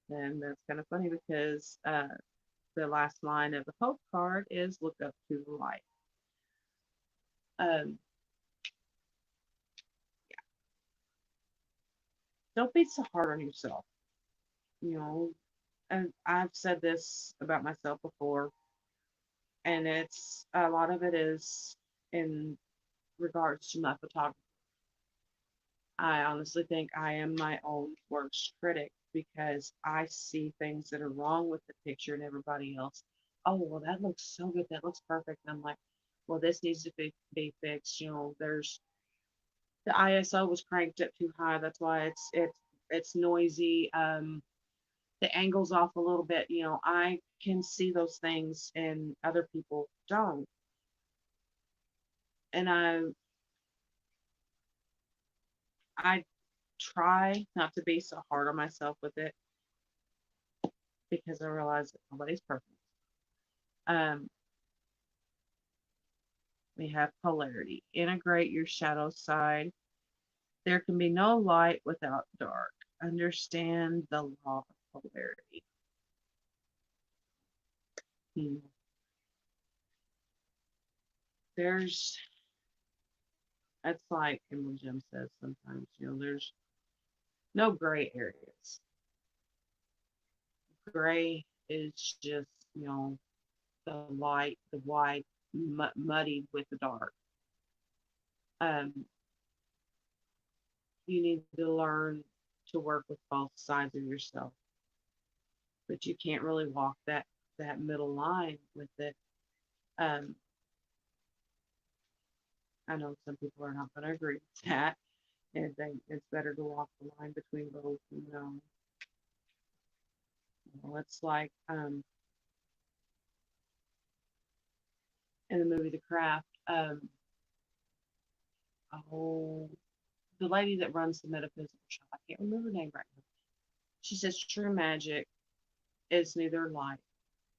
And that's kind of funny because the last line of the hope card is look up to the light. Um, don't be so hard on yourself. You know, and I've said this about myself before, and it's a lot of it is in regards to my photography. I honestly think I am my own worst critic because I see things that are wrong with the picture and everybody else. Oh, well, that looks so good. That looks perfect. And I'm like, well, this needs to be fixed. There's the ISO was cranked up too high. That's why it's noisy. The angle's off a little bit. I can see those things and other people don't. And I try not to be so hard on myself with it because I realize that nobody's perfect. Um, we have polarity. Integrate your shadow side. There can be no light without dark. Understand the law of polarity. Hmm. There's It's like Emily Jim says sometimes, there's no gray areas. Gray is just, the light, the white, muddied with the dark. Um, you need to learn to work with both sides of yourself, but you can't really walk that middle line with it. Um, I know some people are not going to agree with that, and they, it's better to walk the line between both. It's like in the movie The Craft. Oh, the lady that runs the metaphysical shop. I can't remember her name right now. She says true magic is neither light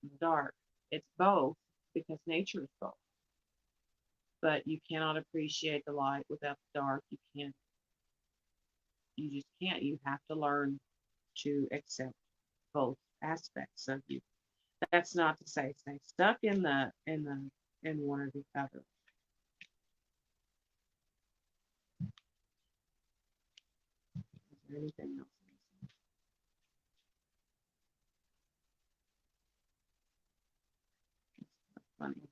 nor dark. It's both because nature is both. But you cannot appreciate the light without the dark. You can't. You just can't. You have to learn to accept both aspects of you. That's not to say stay stuck in one or the other. Is there anything else? That's funny.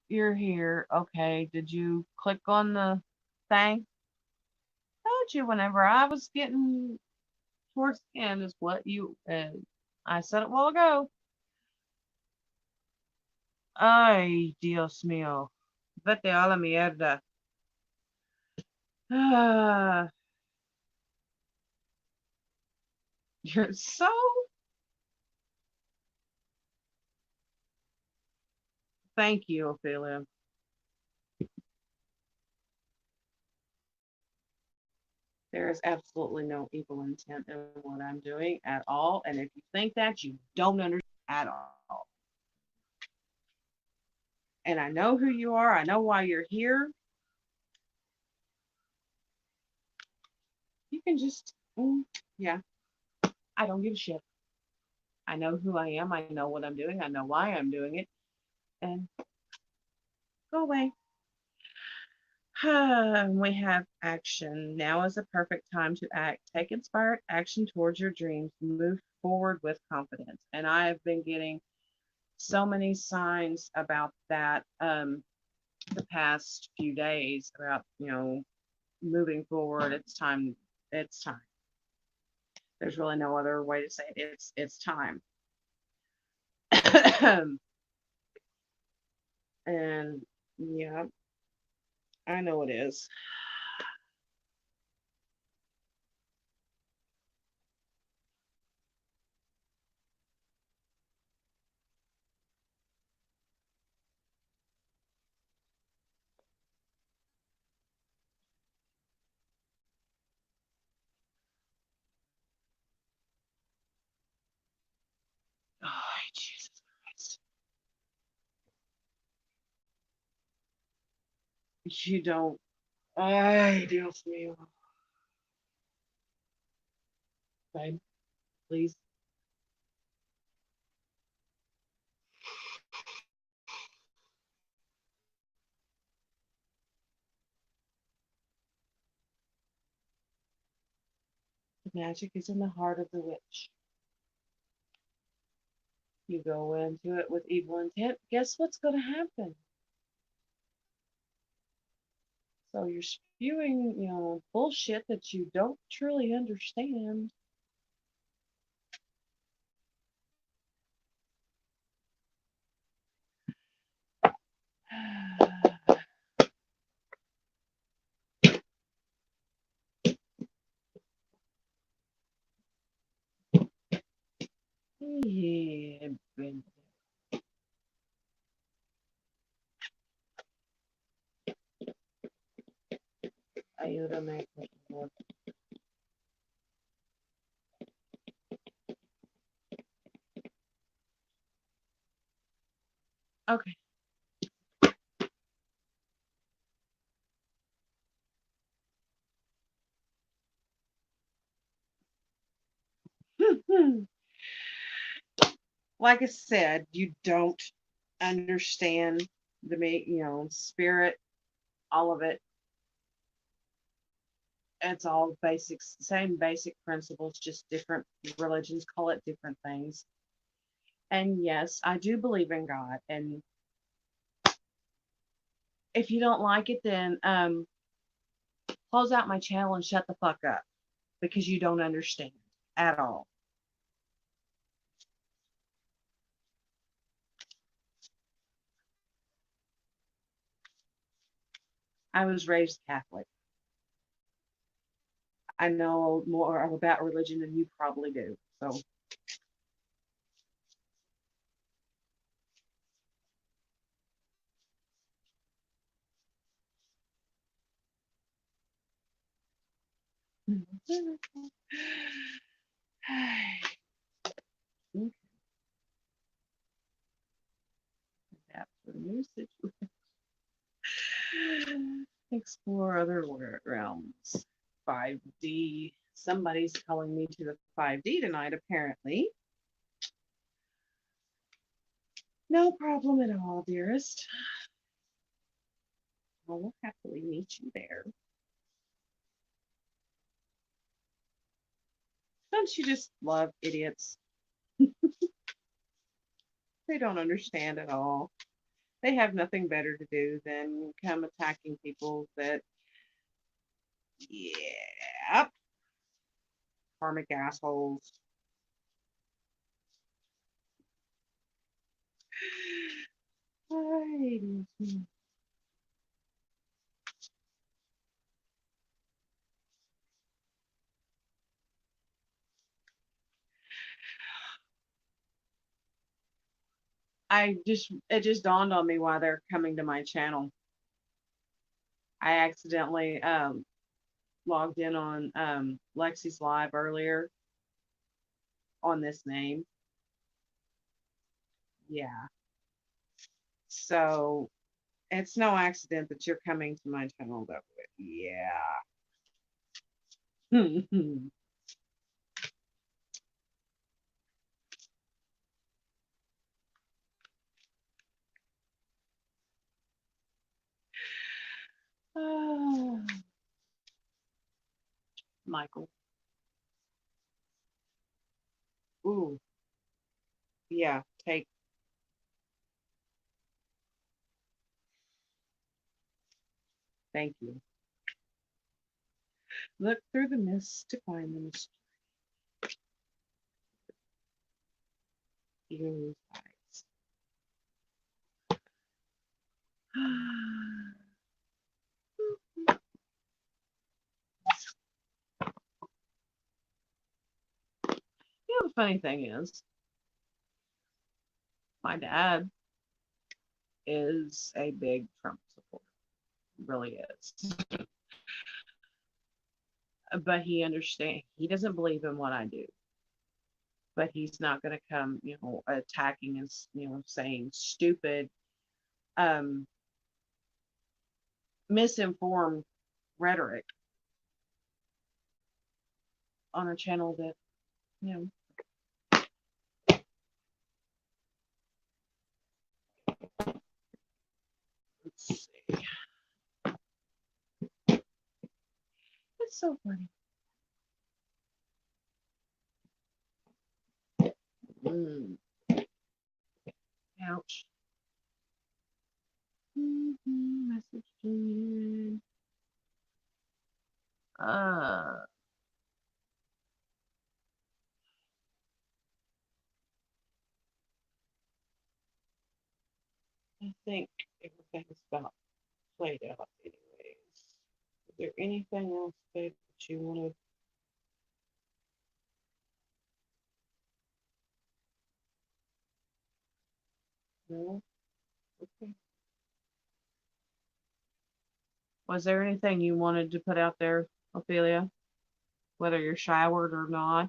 You're here. Okay. Did you click on the thing? Told you whenever I was getting towards the end is what you. I said it a while ago. Ay, Dios mío. Vete a la mierda. Ah, you're so. Thank you, Ophelia. There is absolutely no evil intent in what I'm doing at all. And if you think that, you don't understand at all. And I know who you are. I know why you're here. You can just, yeah, I don't give a shit. I know who I am. I know what I'm doing. I know why I'm doing it. And go away. We have action. Now is the perfect time to act. Take inspired action towards your dreams. Move forward with confidence. And I have been getting so many signs about that the past few days about, moving forward. It's time. It's time. There's really no other way to say it. It's time. And yeah, I know it is. Oh, Jesus Christ. You don't. Ay, Dios mío. Babe, please. The magic is in the heart of the witch. You go into it with evil intent, guess what's going to happen? So you're spewing, bullshit that you don't truly understand. Yeah, ayúdame, por favor. Okay. Like I said, you don't. understand spirit, all of it. It's all basics, same basic principles, just different religions call it different things. And yes, I do believe in God. And if you don't like it, then close out my channel and shut the fuck up because you don't understand at all. I was raised Catholic. I know more about religion than you probably do. So adapt to the new situation. Explore other realms. 5D. Somebody's calling me to the 5D tonight, apparently. No problem at all, dearest. I will happily meet you there. Don't you just love idiots? They don't understand at all. They have nothing better to do than come attacking people that, yeah, karmic assholes. It just dawned on me why they're coming to my channel. I accidentally logged in on Lexi's live earlier on this name. Yeah. So it's no accident that you're coming to my channel though. Yeah. Michael. Ooh, yeah, take. Thank you. Look through the mist to find the mysterious eyes. The funny thing is, my dad is a big Trump supporter. Really is. But he understands, he doesn't believe in what I do. But he's not going to come, attacking and, saying stupid, um, misinformed rhetoric on a channel that, you know, let's see. It's so funny. Mm. Ouch. Message deleted. I think everything's about played out anyways. Is there anything else that you want to? No? Okay. Was there anything you wanted to put out there, Ophelia? Whether you're showered or not?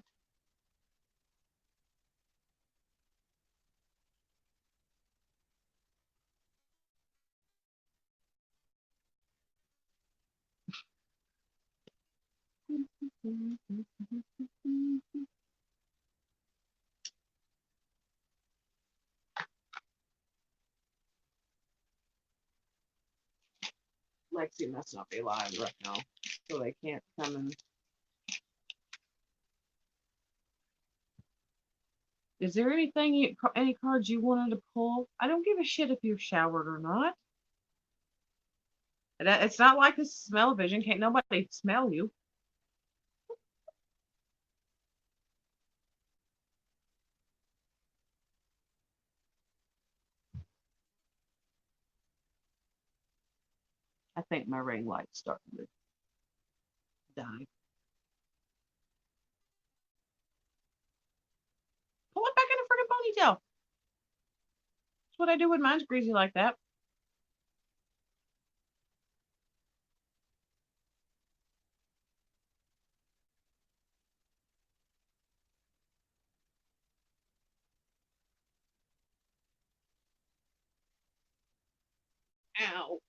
Lexi must not be live right now, so they can't come and. Is there any cards you wanted to pull? I don't give a shit if you're showered or not. It's not like this smell vision. Can't nobody smell you. I think my ring light's starting to die. Pull it back in a freaking ponytail. That's what I do when mine's greasy like that. Ow.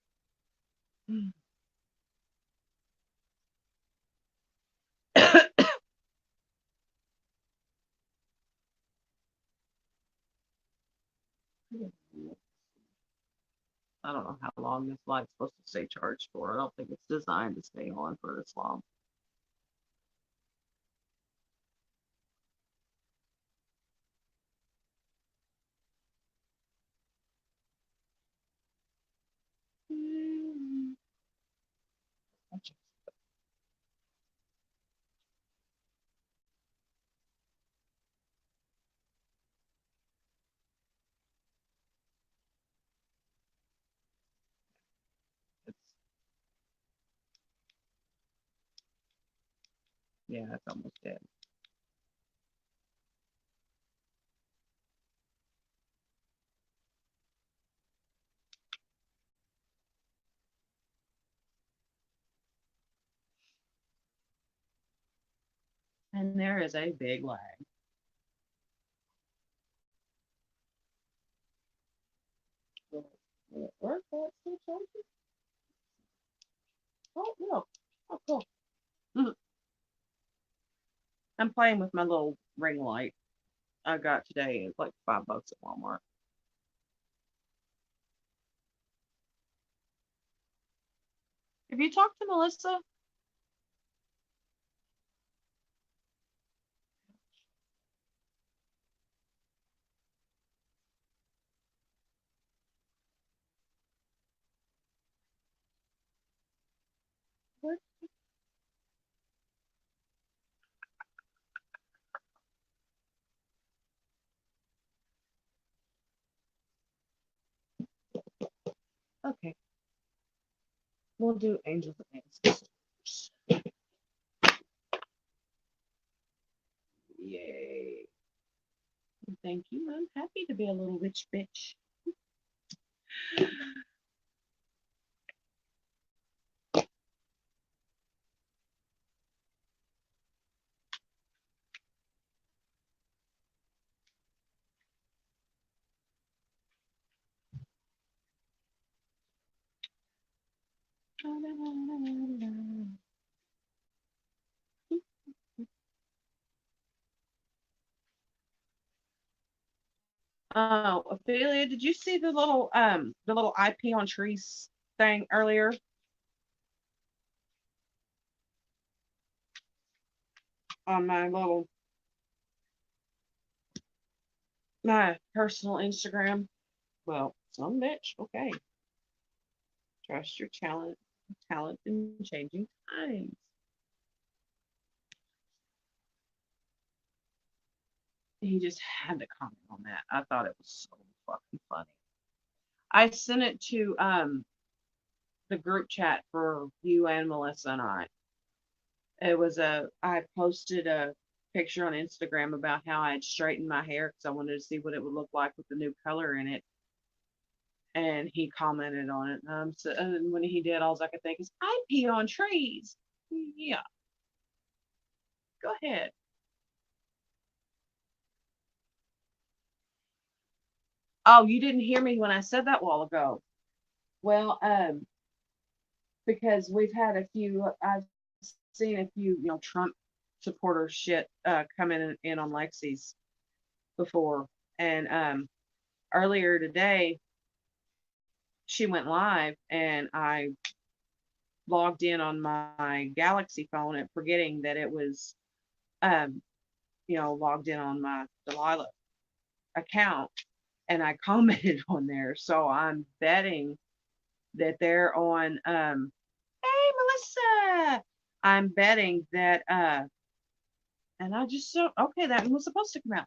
I don't know how long this light's supposed to stay charged for. I don't think it's designed to stay on for this long. It's, yeah, it's almost dead. And there is a big lag. Will it work? Will it still charging? Oh, no. Oh, cool. I'm playing with my little ring light I got today. It's like $5 at Walmart. Have you talked to Melissa? What? Okay. We'll do Angels and Ancestors. Yay. Thank you. I'm happy to be a little witch bitch. Oh, Ophelia, did you see the little IP on trees thing earlier on my personal Instagram? Well, some bitch. Okay. Trust your talent in changing times. He just had to comment on that. I thought it was so fucking funny. I sent it to the group chat for you and Melissa and I. I posted a picture on Instagram about how I had straightened my hair because I wanted to see what it would look like with the new color in it. And he commented on it. And when he did, all I could think is, I pee on trees. Yeah, go ahead. Oh, you didn't hear me when I said that a while ago. Well, because I've seen a few, Trump supporter shit coming in on Lexi's before. And earlier today, she went live and I logged in on my Galaxy phone and forgetting that it was, um, logged in on my Delilah account, and I commented on there. So I'm betting that they're on. Hey, Melissa. I'm betting that. And I just so okay. That one was supposed to come out.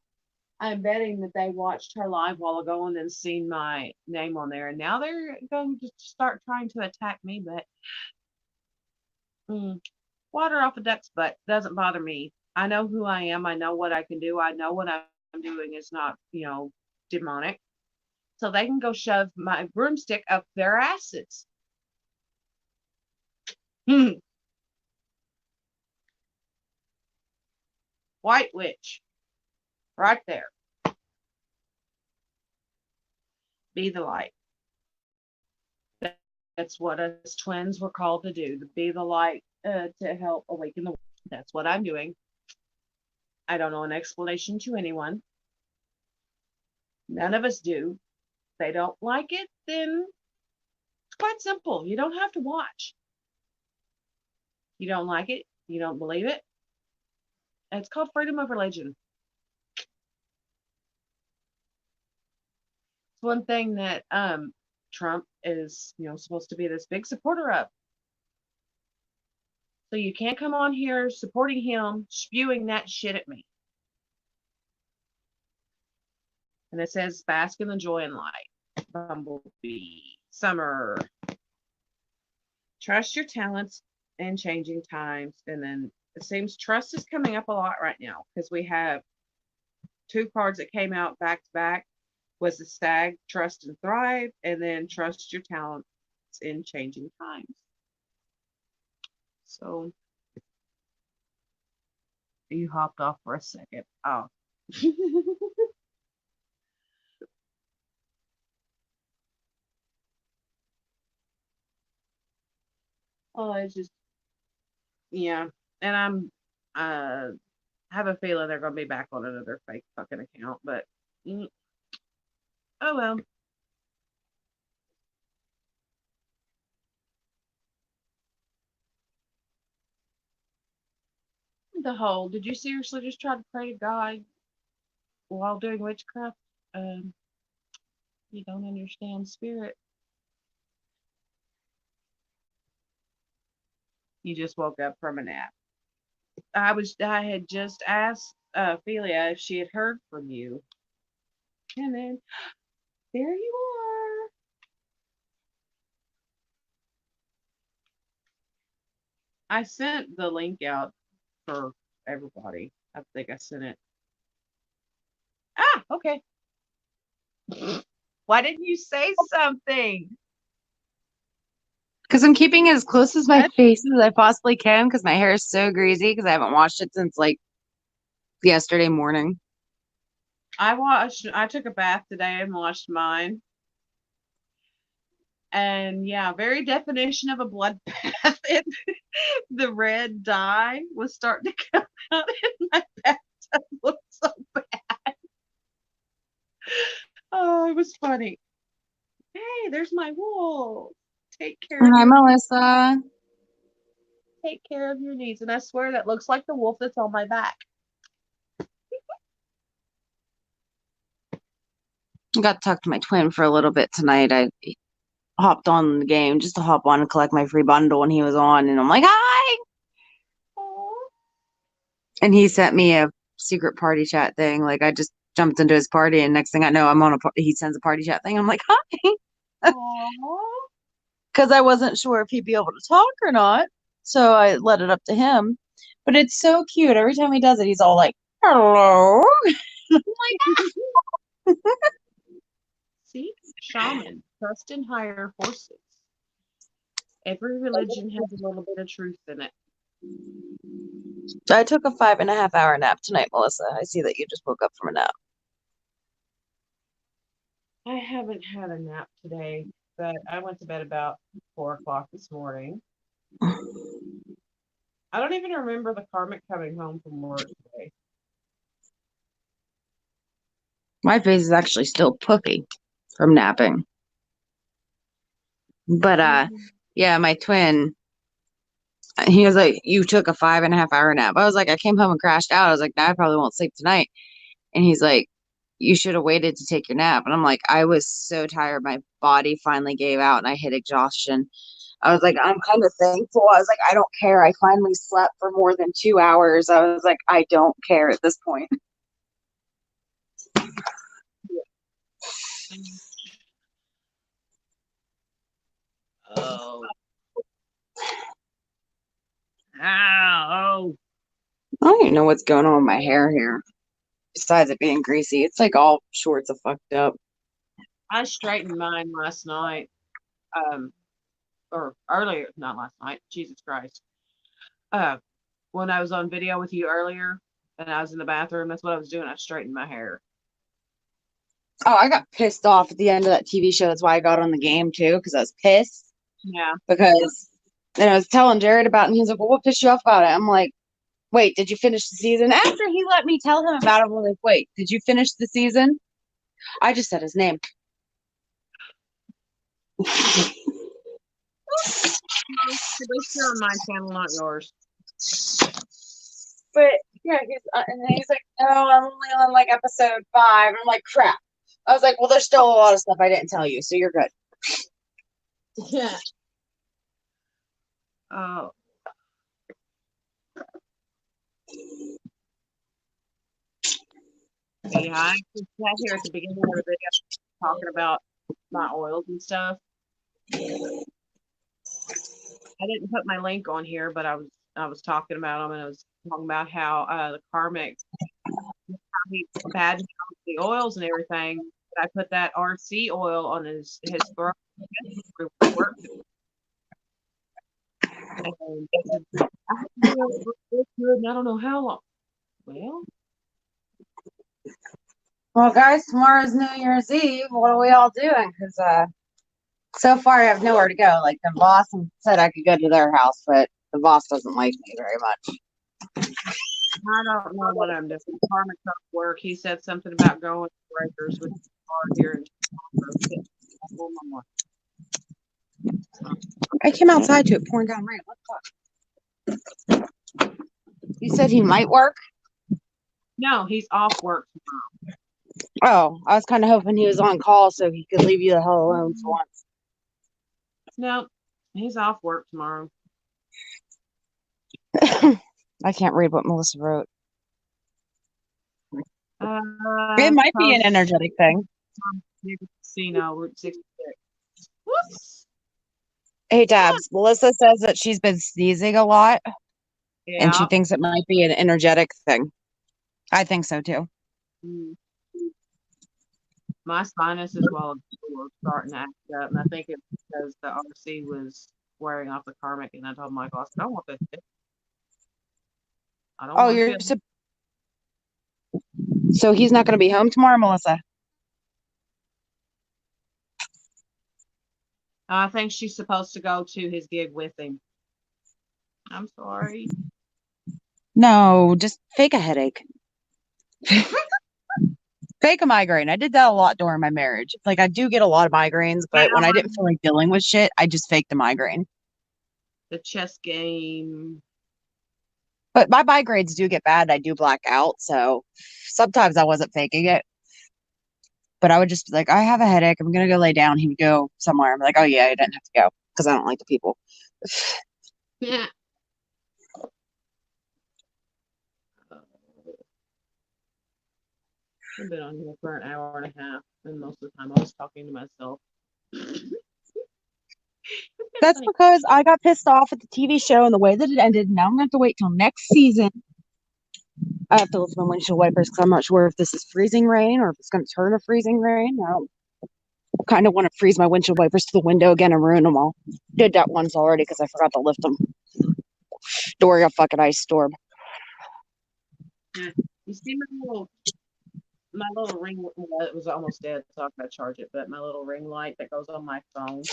I'm betting that they watched her live while ago and then seen my name on there, and now they're going to start trying to attack me. But mm, water off a duck's butt doesn't bother me. I know who I am. I know what I can do. I know what I'm doing is not, demonic. So they can go shove my broomstick up their asses. Hmm. White witch, right there. Be the light. That's what us twins were called to do, to be the light, to help awaken the world. That's what I'm doing. I don't know an explanation to anyone. None of us do. If they don't like it, then it's quite simple. You don't have to watch. You don't like it, you don't believe it. It's called freedom of religion. It's one thing that Trump is, supposed to be this big supporter of. So you can't come on here supporting him, spewing that shit at me. And it says bask in the joy and light. Bumblebee. Summer. Trust your talents in changing times. And then it seems trust is coming up a lot right now because we have two cards that came out back to back was the stag, trust and thrive, and then trust your talents in changing times. So you hopped off for a second. Oh. Oh, it's just yeah. And uh have a feeling they're gonna be back on another fake fucking account, but mm, oh well. The whole did you seriously just try to pray to God while doing witchcraft? You don't understand spirit. You just woke up from a nap. I had just asked Ophelia if she had heard from you. And then there you are. I sent the link out for everybody. I think I sent it. Ah, okay. Why didn't you say something? Because I'm keeping it as close as my That face as I possibly can because my hair is so greasy because I haven't washed it since like yesterday morning. I took a bath today and washed mine. And yeah, very definition of a bloodbath. The red dye was starting to come out in my bathtub. Looked so bad. Oh, it was funny. Hey, there's my wool. Take care of Hi, your Melissa. take care of your needs. And I swear that looks like the wolf that's on my back. I got to talk to my twin for a little bit tonight. I hopped on the game just to hop on and collect my free bundle, and he was on, and I'm like, hi. Oh, And he sent me a secret party chat thing. Like I just jumped into his party, and next thing I know, I'm on he sends a party chat thing. I'm like, hi, oh, because I wasn't sure if he'd be able to talk or not. So I let it up to him. But it's so cute. Every time he does it, he's all like, hello. I'm like, see, shaman, trust in higher forces. Every religion has a little bit of truth in it. I took a 5.5 hour nap tonight, Melissa. I see that you just woke up from a nap. I haven't had a nap today, but I went to bed about 4 o'clock this morning. I don't even remember the karmic coming home from work today. My face is actually still puffy from napping. But Mm, yeah, my twin. He was like, "You took a 5.5 hour nap." I was like, "I came home and crashed out." I was like, "Nah, I probably won't sleep tonight." And he's like, "You should have waited to take your nap." And I'm like, "I was so tired. My body finally gave out and I hit exhaustion." I was like, "I'm kind of thankful." I was like, "I don't care. I finally slept for more than 2 hours." I was like, "I don't care at this point." Oh, ow, I don't even know what's going on with my hair here. Besides it being greasy, it's like all sorts of fucked up. I straightened mine last night. Um, or earlier, not last night. Jesus Christ. Uh, when I was on video with you earlier, and I was in the bathroom, that's what I was doing. I straightened my hair. Oh, I got pissed off at the end of that TV show. That's why I got on the game too, because I was pissed. Yeah. Because then I was telling Jared about it, and he was like, "Well, what pissed you off about it?" I'm like, "Wait, did you finish the season?" After he let me tell him about it, I'm like, "Wait, did you finish the season?" I just said his name. They're on my channel, not yours. But yeah, and then he's like, "No, I'm only on like episode 5." I'm like, "Crap." I was like, "Well, there's still a lot of stuff I didn't tell you, so you're good." Yeah. Oh, yeah. I just sat here at the beginning of the video talking about my oils and stuff. I didn't put my link on here, but I was talking about them, and I was talking about how the karmic he bad the oils and everything. I put that RC oil on his throat where we worked, and he said, "I haven't been able to look this good, and I don't know how long." Well, Well, guys, tomorrow's New Year's Eve. What are we all doing? Because so far I have nowhere to go. Like the boss said I could go to their house, but the boss doesn't like me very much. I don't know what I'm doing. Karmic truck work. He said something about going to breakers with the car here in Chicago. Oh, my God. I came outside to it pouring down rain. What the fuck? You said he might work? No, he's off work. Oh, I was kind of hoping he was on call so he could leave you the hell alone for once. No, he's off work tomorrow. I can't read what Melissa wrote. It Uh, might be an post energetic thing. Casino, Route 66. Whoops. Hey, Ah, Tabs. Melissa says that she's been sneezing a lot and she yeah. thinks it might be an energetic thing. I think so too. Mm. My sinuses while were starting to act up, and I think it's because the RC was wearing off the karmic, and I told Michael, I said, I don't want this. I don't Oh, want to feel. so he's not going to be home tomorrow, Melissa? I think she's supposed to go to his gig with him. I'm sorry. No, just fake a headache. Fake a migraine. I did that a lot during my marriage. Like I do get a lot of migraines, but when I didn't feel like dealing with shit, I just faked a migraine. The chess game. But my migraines do get bad. I do black out, so sometimes I wasn't faking it. But I would just be like, I have a headache. I'm gonna go lay down. He would go somewhere. I'm like, oh yeah, I didn't have to go because I don't like the people. Yeah. I've been on here for an hour and a half, and most of the time I was talking to myself. It's That's funny. because I got pissed off at the TV show and the way that it ended. Now I'm gonna have to wait till next season. I have to lift my windshield wipers because I'm not sure if this is freezing rain or if it's gonna turn to freezing rain. I kind of want to freeze my windshield wipers to the window again and ruin them all. Did that once already because I forgot to lift them during a fucking ice storm. Yeah. You see my little ring. Well, it was almost dead, so I gotta charge it. But my little ring light that goes on my phone.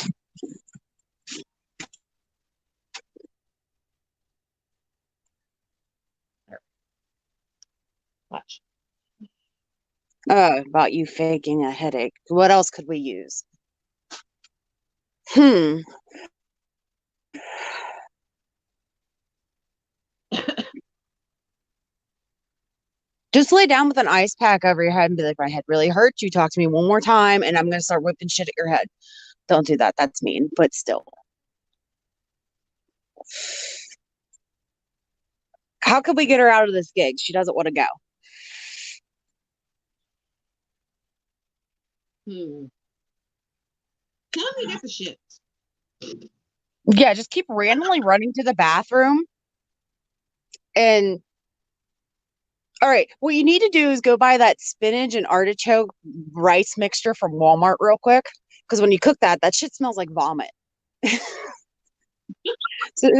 There, watch. About you faking a headache. What else could we use? Hmm. Just lay down with an ice pack over your head and be like, my head really hurts. You talk to me one more time and I'm going to start whipping shit at your head. Don't do that. That's mean, but still. How could we get her out of this gig? She doesn't want to go. Hmm. Tell him to get the shit. Yeah, just keep randomly running to the bathroom. And all right, what you need to do is go buy that spinach and artichoke rice mixture from Walmart real quick. Because when you cook that, that shit smells like vomit. So,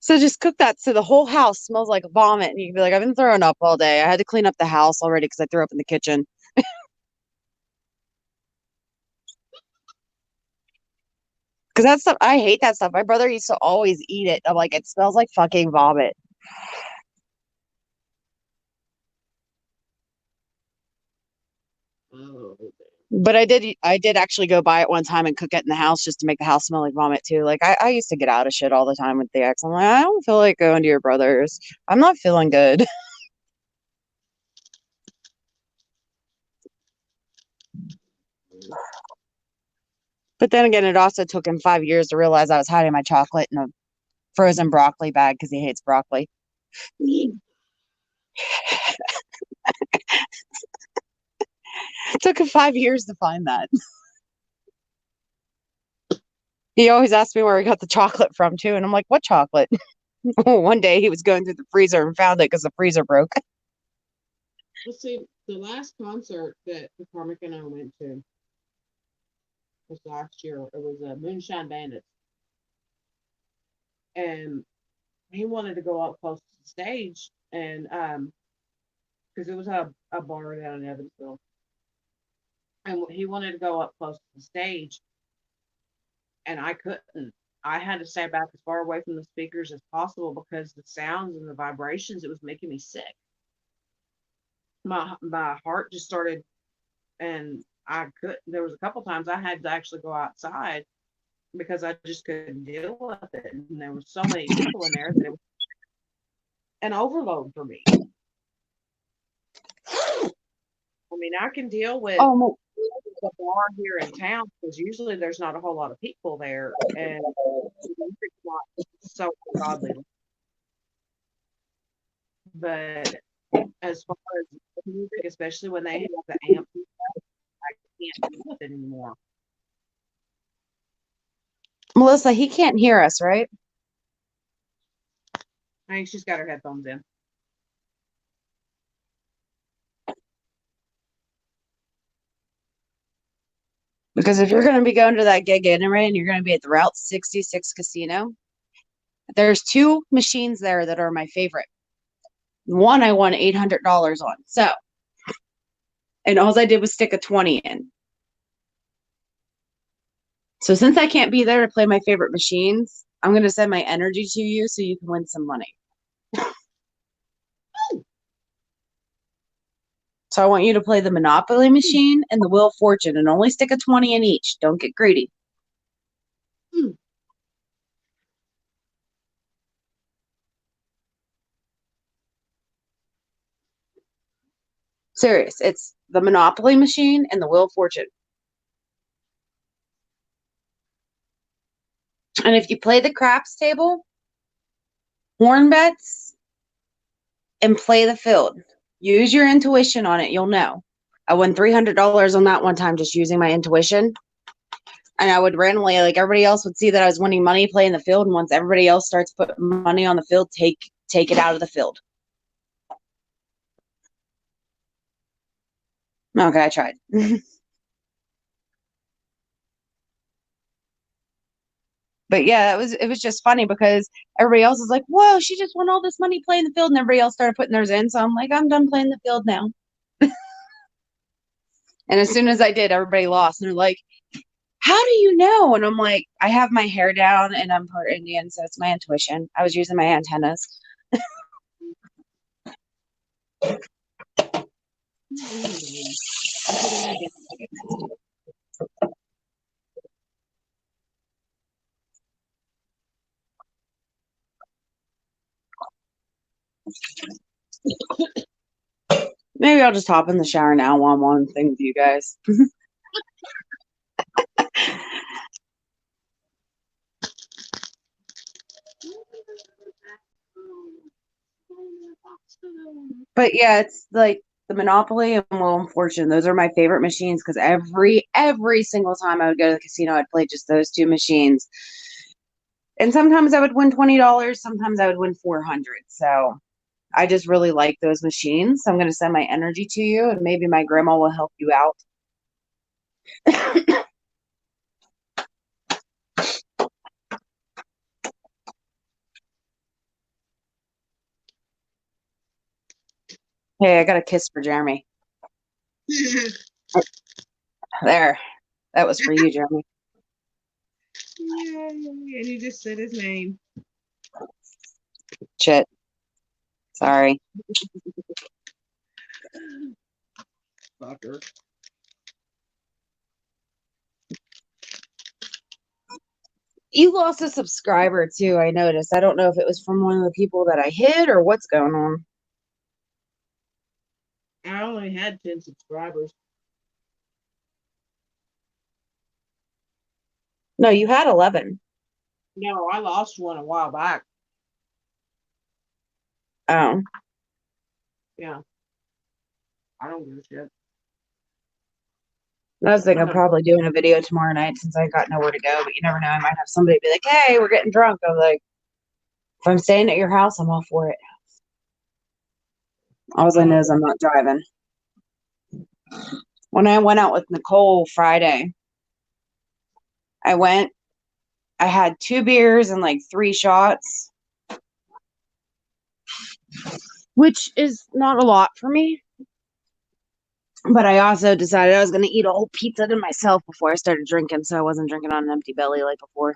so just cook that so the whole house smells like vomit. And you can be like, I've been throwing up all day. I had to clean up the house already because I threw up in the kitchen. Because that stuff, I hate that stuff. My brother used to always eat it. I'm like, it smells like fucking vomit. Oh, But I did actually go buy it one time and cook it in the house just to make the house smell like vomit too. Like I used to get out of shit all the time with the ex. I'm like, I don't feel like going to your brother's. I'm not feeling good. But then again, it also took him 5 years to realize I was hiding my chocolate in a frozen broccoli bag because he hates broccoli. It took him 5 years to find that. He always asked me where he got the chocolate from too, and I'm like, what chocolate? One day he was going through the freezer and found it because the freezer broke. let's see. The last concert that McCormick and I went to was last year. It was a Moonshine Bandits, and he wanted to go up close to the stage, and because it was a bar down in Evansville, and he wanted to go up close to the stage, and I couldn't. I had to stay back as far away from the speakers as possible because the sounds and the vibrations, it was making me sick. My heart just started, and I could. There was a couple times I had to actually go outside because I just couldn't deal with it, and there were so many people in there that it was an overload for me. I mean, I can deal with Oh, the bar here in town because usually there's not a whole lot of people there, and the music's not so godly. But as far as music, especially when they have the amp, I can't deal with it anymore. Melissa, he can't hear us, right? I think she's got her headphones in. Because if you're going to be going to that gig anyway and you're going to be at the Route 66 casino, there's two machines there that are my favorite. One I won $800 on. So, and all I did was stick a 20 in. So since I can't be there to play my favorite machines, I'm going to send my energy to you so you can win some money. So I want you to play the Monopoly machine and the Wheel of Fortune and only stick a 20 in each. Don't get greedy. Hmm. Serious. It's the Monopoly machine and the Wheel of Fortune. And if you play the craps table, horn bets, and play the field, use your intuition on it. You'll know. I won $300 on that one time just using my intuition. And I would randomly, like everybody else would see that I was winning money playing the field. And once everybody else starts putting money on the field, take it out of the field. Okay, I tried. But yeah, it was just funny because everybody else is like, "Whoa, she just won all this money playing the field," and everybody else started putting theirs in. So I'm like, I'm done playing the field now. And as soon as I did, everybody lost, and they're like, "How do you know?" And I'm like, "I have my hair down, and I'm part Indian, so it's my intuition. I was using my antennas." Maybe I'll just hop in the shower now while I'm on the thing with you guys. But yeah, it's like the Monopoly and Wheel of Fortune. Those are my favorite machines because every single time I would go to the casino, I'd play just those two machines. And sometimes I would win $20, sometimes I would win 400. So I just really like those machines. So I'm going to send my energy to you, and maybe my grandma will help you out. Hey, I got a kiss for Jeremy. There. That was for you, Jeremy. Yay, and you just said his name. Chit. Sorry. Fucker. You lost a subscriber too, I noticed. I don't know if it was from one of the people that I hit or what's going on. I only had 10 subscribers. No, you had 11. No, I lost one a while back. Oh. Yeah, I don't give a shit. I was thinking I'm of not. probably doing a video tomorrow night since I got nowhere to go, but you never know. I might have somebody be like, hey, we're getting drunk. I'm like, if I'm staying at your house, I'm all for it. All I I know don't. is I'm not driving. When I went out with Nicole Friday, I went, I had 2 beers and like 3 shots, which is not a lot for me. But I also decided I was going to eat a whole pizza to myself before I started drinking, so I wasn't drinking on an empty belly like before.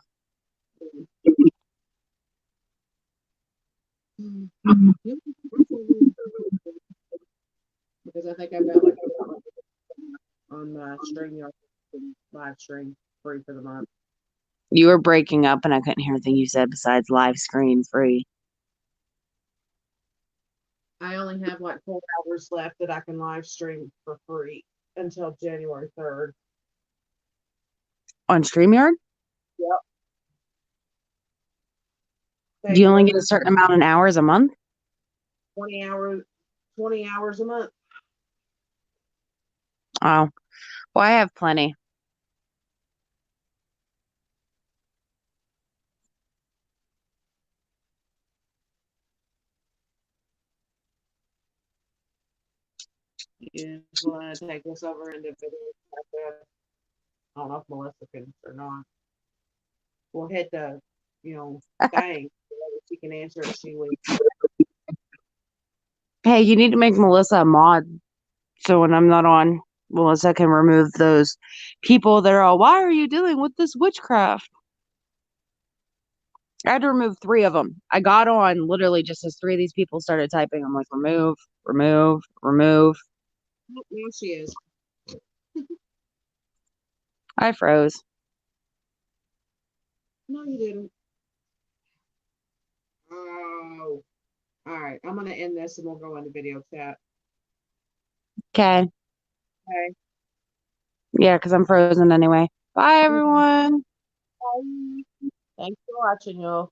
Because I think I've got like on my StreamYard live stream free for the month. You were breaking up and I couldn't hear anything you said besides live screen free. I only have like 4 hours left that I can live stream for free until January 3rd. On StreamYard? Yep. Do They you only get a limited certain amount of hours a month? 20 hours, 20 hours a month. Oh, well, I have plenty. You just want to take this over into video. I don't know if Melissa can or not. We'll hit the, thing. So she can answer if she leaves. Hey, you need to make Melissa a mod so when I'm not on, Melissa can remove those people that are all, why are you dealing with this witchcraft? I had to remove 3 of them. I got on literally just as 3 of these people started typing. I'm like, remove, remove, remove. Oh, now she is. I froze. No, you didn't. Oh. All right. I'm going to end this and we'll go into video chat. Okay. Okay. Yeah, because I'm frozen anyway. Bye, everyone. Bye. Thanks for watching, y'all.